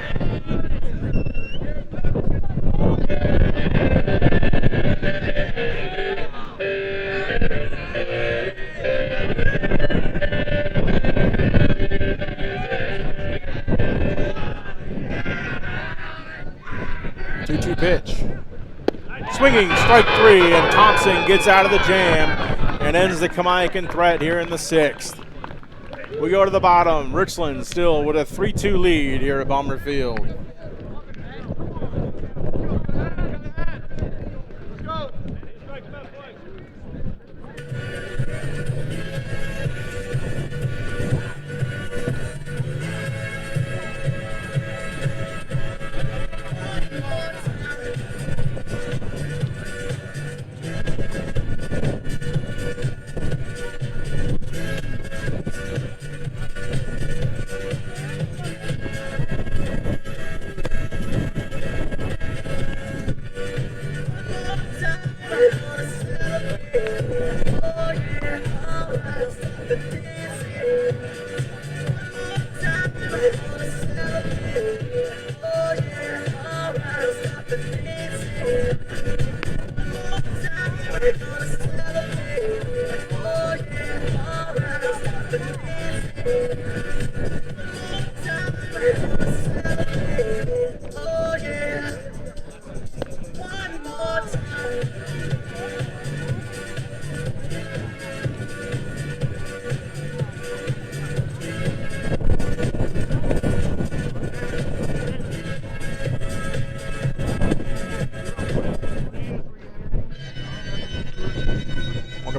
Speaker 1: Pitch. Swinging, strike 3, and Thompson gets out of the jam and ends the Kamiakin threat here in the 6th. We go to the bottom. Richland still with a 3-2 lead here at Bomber Field.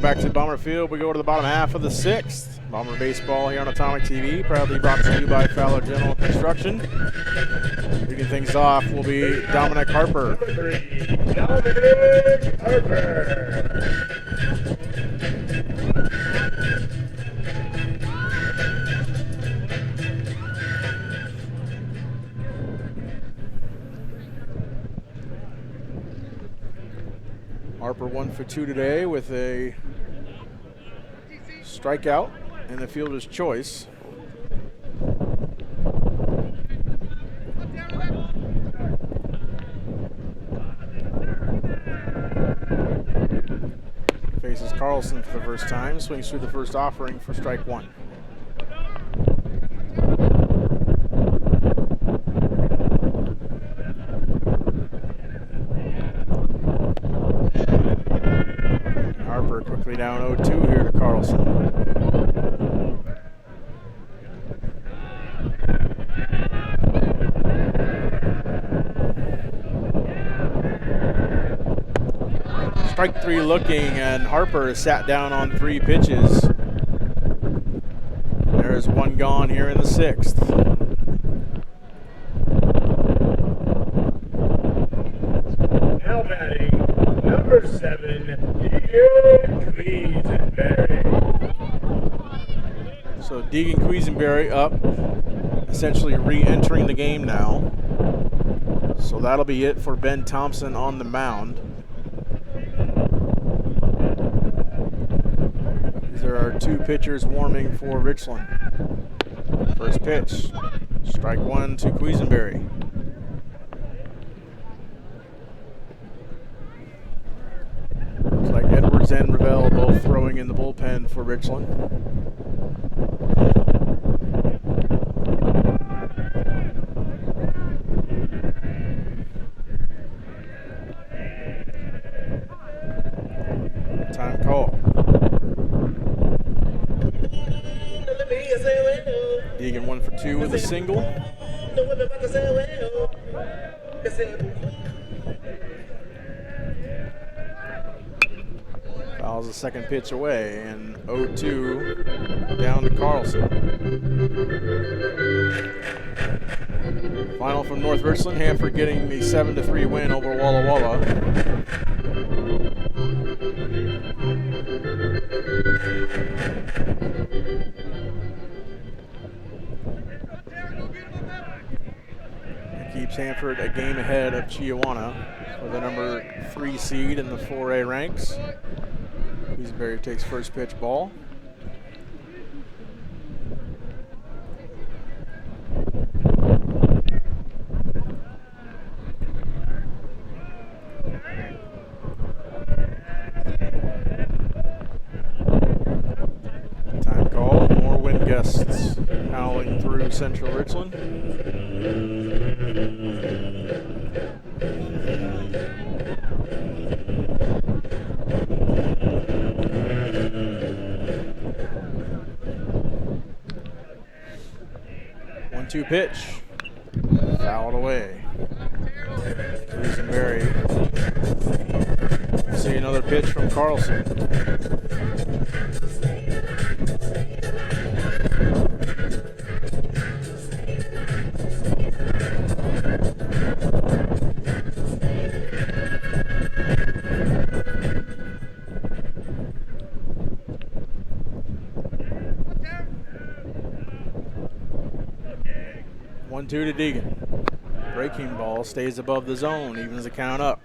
Speaker 1: Back to Bomber Field, we go to the bottom half of the 6th. Bomber Baseball here on Atomic TV, proudly brought to you by Fowler General Construction. Leading things off will be Dominic Harper.
Speaker 5: Number 3, Dominic Harper.
Speaker 1: Harper 1 for 2 today with a strikeout and the fielder's choice. Faces Carlson for the first time, swings through the first offering for strike 1. Harper quickly down 0-2 here to Carlson. Strike 3 looking, and Harper is sat down on 3 pitches. There's 1 gone here in the 6th.
Speaker 5: Now batting, number 7, Deegan Quisenberry.
Speaker 1: So Deegan Quisenberry up, essentially re-entering the game now. So that'll be it for Ben Thompson on the mound. There are 2 pitchers warming for Richland. First pitch, strike 1 to Quisenberry. Looks like Edwards and Ravel both throwing in the bullpen for Richland. Time call. Deegan 1 for 2 with a single. Fouls the second pitch away, and 0-2 down to Carlson. Final from North Richland, Hanford getting the 7-3 win over Walla Walla. Keeps Hanford a game ahead of Chiawana for the number 3 seed in the 4A ranks. Quisenberry takes first pitch ball. Time call, more wind gusts howling through central Richland. One-two pitch, fouled away. Quisenberry. See another pitch from Carlson. One-two to Deegan. Breaking ball stays above the zone, evens the count up.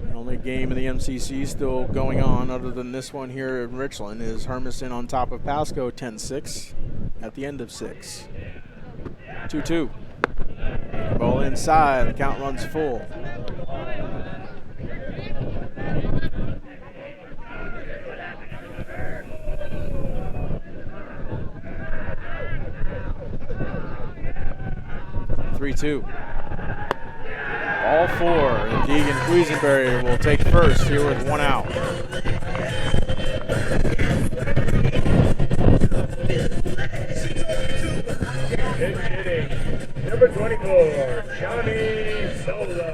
Speaker 1: The only game in the MCC still going on other than this one here in Richland is Hermiston on top of Pasco 10-6 at the end of 6. 2-2. Ball inside, the count runs full. Three-two. Ball four, and Deegan Quisenberry will take first here with one out.
Speaker 5: Hitting number 24, Johnny Solo.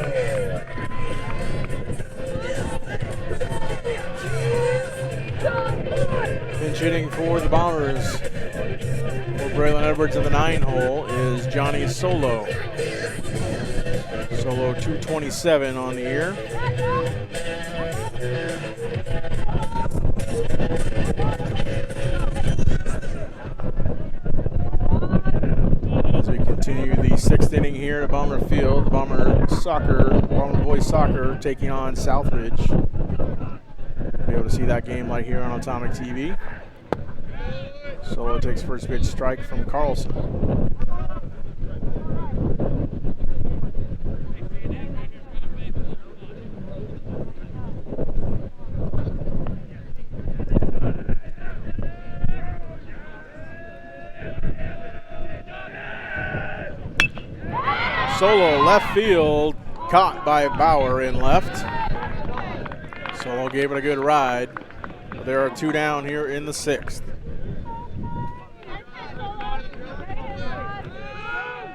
Speaker 1: Pinch hitting for the Bombers for Braylon Edwards in the 9 hole is Johnny Solo. Solo 227 on the year. As we continue the 6th inning here at Bomber Field, the Bomber boys soccer taking on Southridge. Be able to see that game right here on Atomic TV. Solo takes first pitch strike from Carlson. Solo left field, caught by Bauer in left. Solo gave it a good ride. There are 2 down here in the 6th.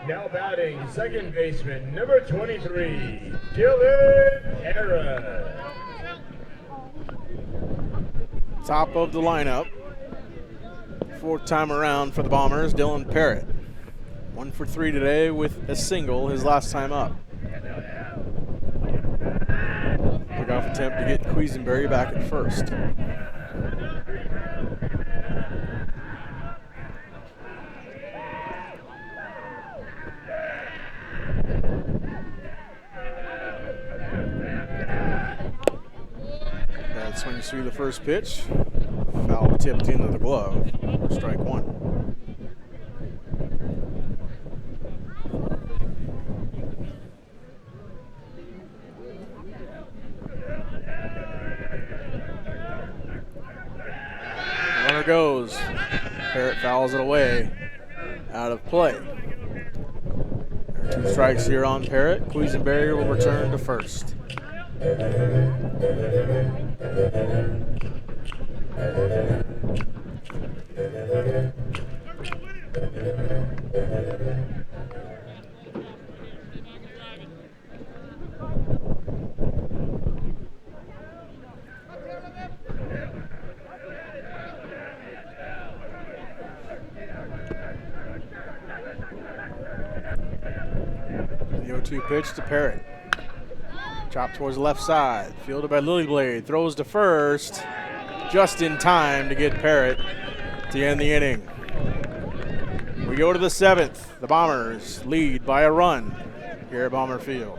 Speaker 5: Now batting, second baseman, number 23, Dylan Hara.
Speaker 1: Top of the lineup. 4th time around for the Bombers, Dylan Parrott. 1 for 3 today with a single his last time up. Pick-off attempt to get Quisenberry back at first. That swings through the first pitch. Foul tipped into the glove for strike 1. Runner goes. Parrott fouls it away. Out of play. There are 2 strikes here on Parrott. Quisenberry will return to first. The 0-2 pitch to Parrott. Chop towards the left side. Fielded by Lilyblade. Throws to first. Just in time to get Parrott to end the inning. We go to the 7th. The Bombers lead by a run here at Bomber Field.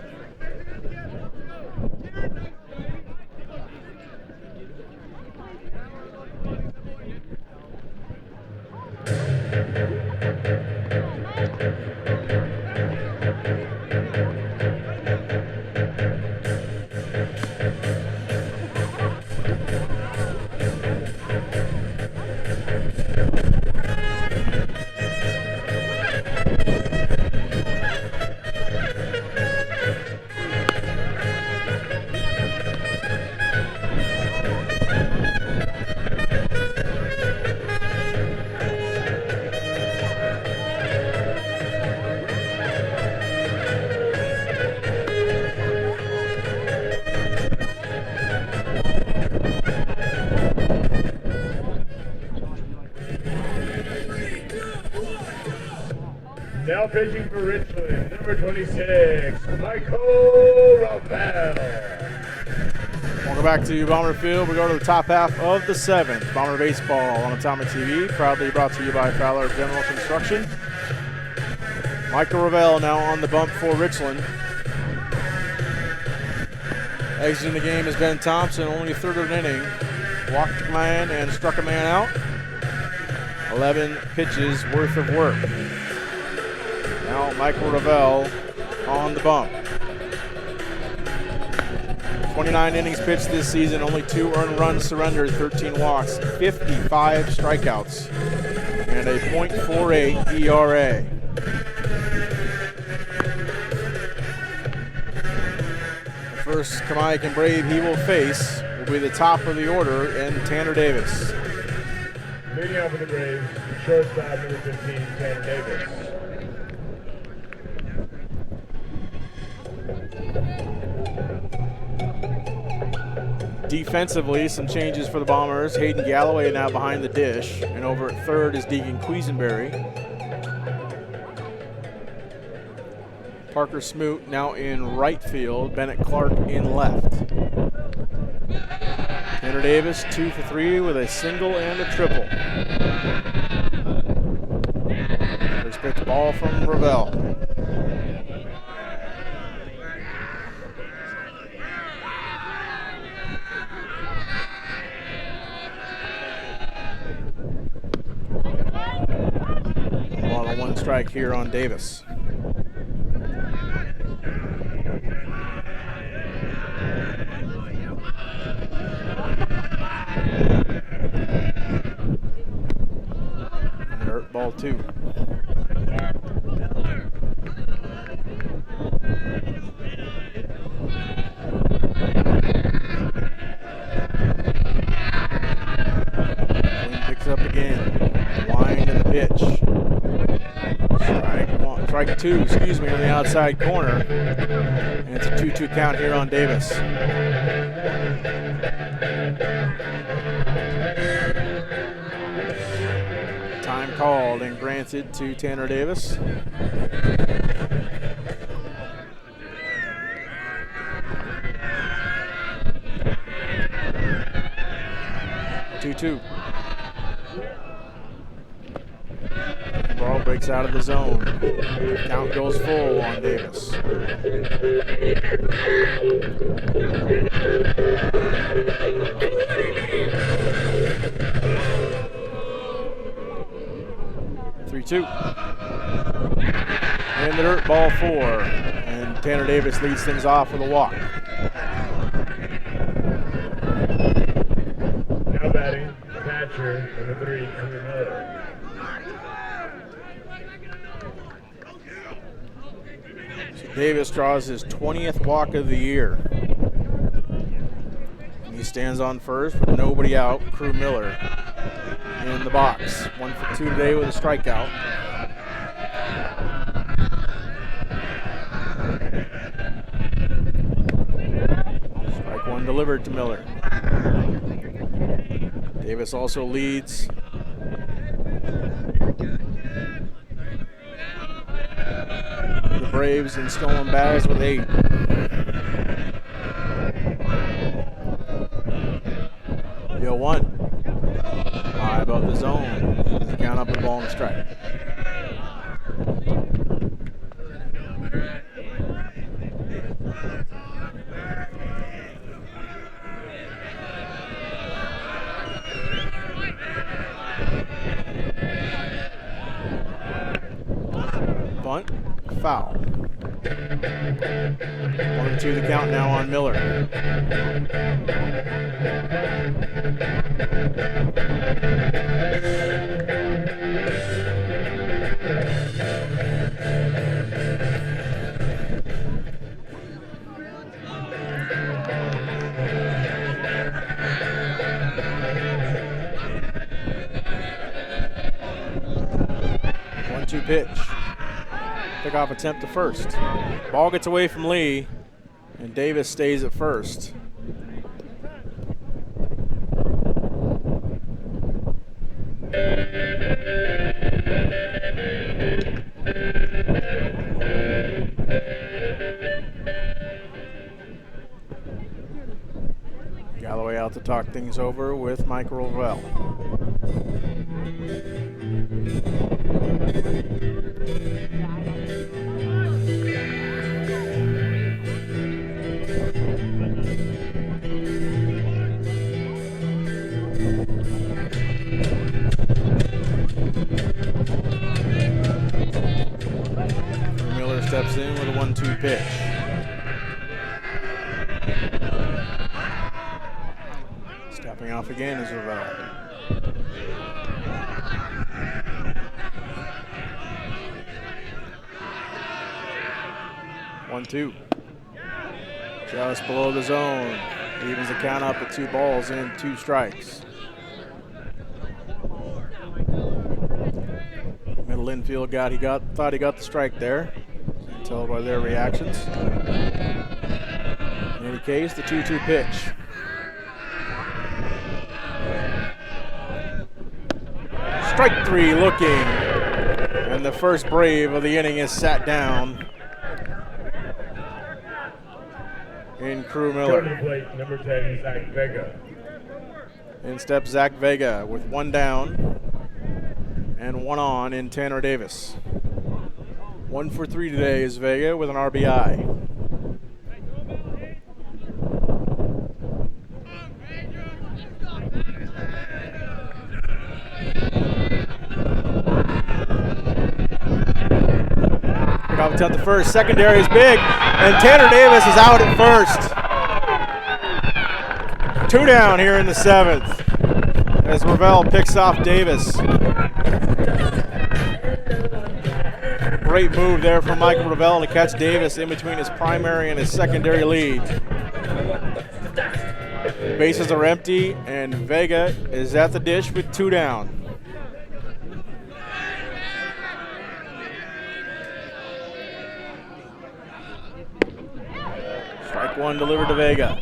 Speaker 5: Now pitching for Richland, number 26, Michael Ravel.
Speaker 1: Welcome back to Bomber Field. We go to the top half of the 7th. Bomber Baseball on Atomic TV, proudly brought to you by Fowler General Construction. Michael Ravel now on the bump for Richland. Exiting the game is Ben Thompson, only 3rd of an inning. Walked a man and struck a man out. 11 pitches worth of work. Now Michael Ravel
Speaker 2: on the bump. 29 innings pitched this season, only 2 earned runs surrendered, 13 walks, 55 strikeouts, and a .48 ERA. The first Kamiakin Brave he will face will be the top of the order and Tanner Davis.
Speaker 5: Leading off for the Braves, shortstop number 15, Tanner Davis.
Speaker 2: Defensively, some changes for the Bombers. Hayden Galloway now behind the dish, and over at third is Deegan Quisenberry. Parker Smoot now in right field, Bennett Clark in left. Tanner Davis 2 for 3 with a single and a triple. First pitch ball from Ravel. One strike here on Davis. Dirt ball 2. Picks up again. Wind in the pitch. Strike 2, on the outside corner. And it's a 2-2 count here on Davis. Time called and granted to Tanner Davis. Two. Ball breaks out of the zone. Count goes full on Davis. Three-two. And the dirt ball 4. And Tanner Davis leads things off with a walk.
Speaker 5: Now batting, catcher, number 3, Andrew Miller.
Speaker 2: Davis draws his 20th walk of the year. He stands on first with nobody out. Crew Miller in the box. 1 for 2 today with a strikeout. Strike 1 delivered to Miller. Davis also leads the Braves in stolen bags with 8. Yo 1. High above the zone. Count up the ball and strike. Bunt, foul. 1-2 the count now on Miller. One-two pitch. Pickoff attempt to first. Ball gets away from Lee, and Davis stays at first. Galloway out to talk things over with Mike Rovell. steps in with a 1-2 pitch. Stepping off again is Ravel. 1-2. Just below the zone. Evens the count up at 2 balls and 2 strikes. Middle infield thought he got the strike there. You can tell by their reactions. In any case, the 2-2 pitch. Strike 3 looking. And the first Brave of the inning is sat down in Crew Miller.
Speaker 5: Plate, number 10, Zach Vega.
Speaker 2: In steps Zach Vega with 1 down and 1 on in Tanner Davis. 1 for 3 today is Vega with an RBI. Out at the first, secondary is big, and Tanner Davis is out at first. 2 down here in the 7th as Ravel picks off Davis. Great move there from Michael Ravel to catch Davis in between his primary and his secondary lead. Bases are empty, and Vega is at the dish with 2 down. Strike 1 delivered to Vega.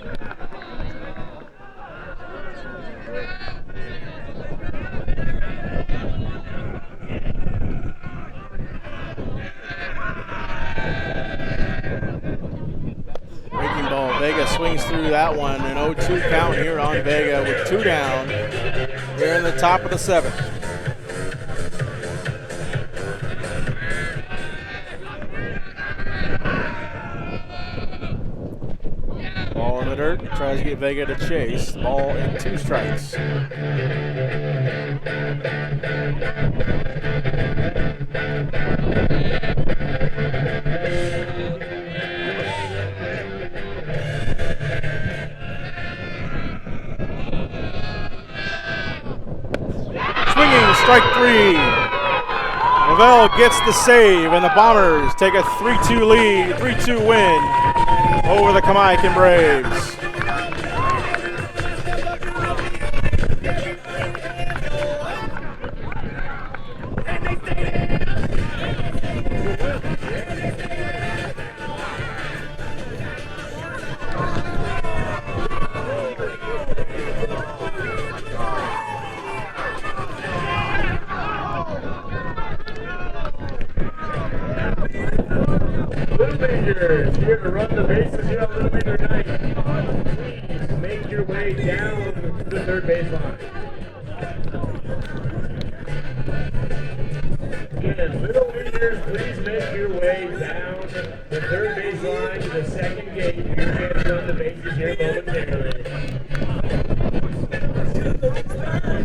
Speaker 2: Breaking ball. Vega swings through that one. An 0-2 count here on Vega with 2 down here in the top of the 7th. Ball in the dirt, tries to get Vega to chase. Ball and 2 strikes. Swinging, strike 3. Ravel gets the save, and the Bombers take a 3-2 win over the Kamiakin Braves.
Speaker 5: Here to run the bases here on Little Major night. Please make your way down to the 3rd baseline. Again, Little Majors, please make your way down the 3rd baseline to the 2nd gate. You're going to run the bases here momentarily.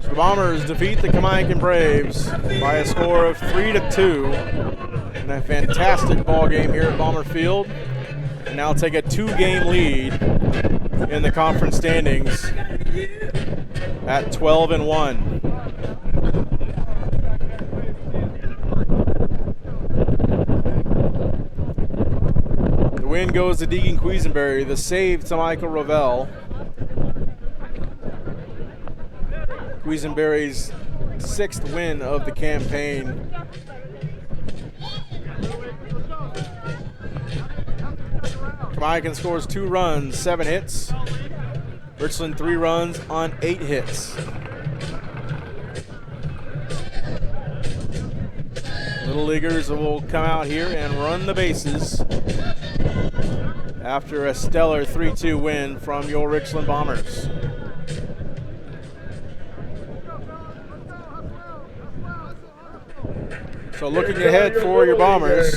Speaker 2: The Bombers defeat the Kamiakin Braves by a score of 3-2 in a fantastic ball game here at Bomber Field. And now take a 2-game lead in the conference standings at 12-1. The win goes to Deegan Quisenberry, the save to Michael Ravel. Quisenberry's 6th win of the campaign. Kamiakin scores 2 runs, 7 hits. Richland 3 runs on 8 hits. Little Leaguers will come out here and run the bases after a stellar 3-2 win from your Richland Bombers. So looking ahead for your Bombers,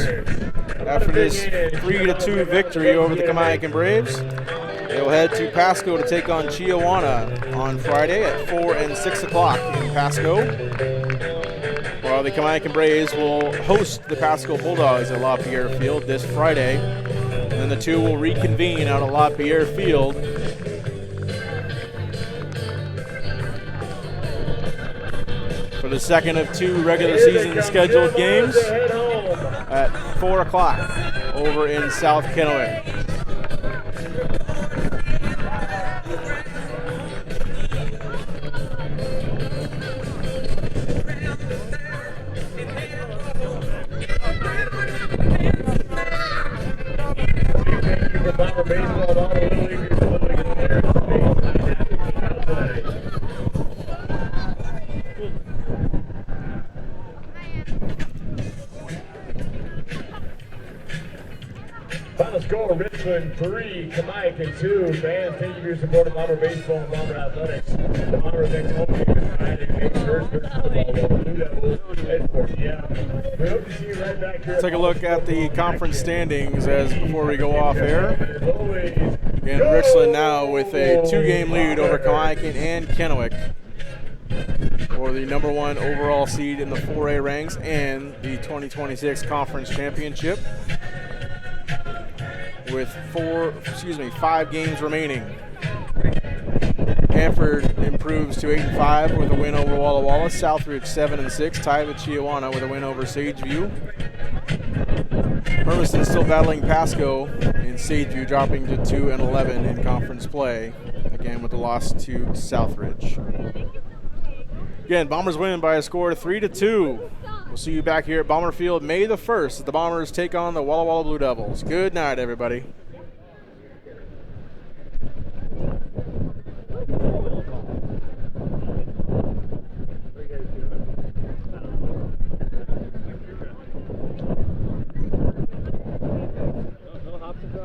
Speaker 2: after this 3-2 victory over the Kamiakin Braves, they will head to Pasco to take on Chiawana on Friday at 4 and 6 o'clock in Pasco. We'll
Speaker 1: while the Kamiakin Braves will host the Pasco Bulldogs at LaPierre Field this Friday. And then the two will reconvene out at LaPierre Field for the second of two regular season scheduled games at 4 o'clock over in South Kennewick.
Speaker 5: Bomber Baseball and all the Little Leaguers living in there. Final score, Richland 3, Kamiakin 2. Fans, thank you for your support of Bomber Baseball and Bomber Athletics. The Bombers next home game is Friday, May 1st versus the Blue Devils at 4 p.m. We hope to see you right back here.
Speaker 1: Take a look at the conference standings as before we go off air. Again, Richland now with a 2-game lead over Kamiakin and Kennewick for the #1 overall seed in the 4A ranks and the 2026 conference championship, with 5 games remaining. Hanford improves to 8-5 with a win over Walla Walla. Southridge 7-6, tied with Chiawana with a win over Sageview. Hermiston still battling Pasco, and Sageview dropping to 2-11 in conference play, again with the loss to Southridge. Again, Bombers winning by a score of 3-2. We'll see you back here at Bomber Field May the 1st as the Bombers take on the Walla Walla Blue Devils. Good night, everybody.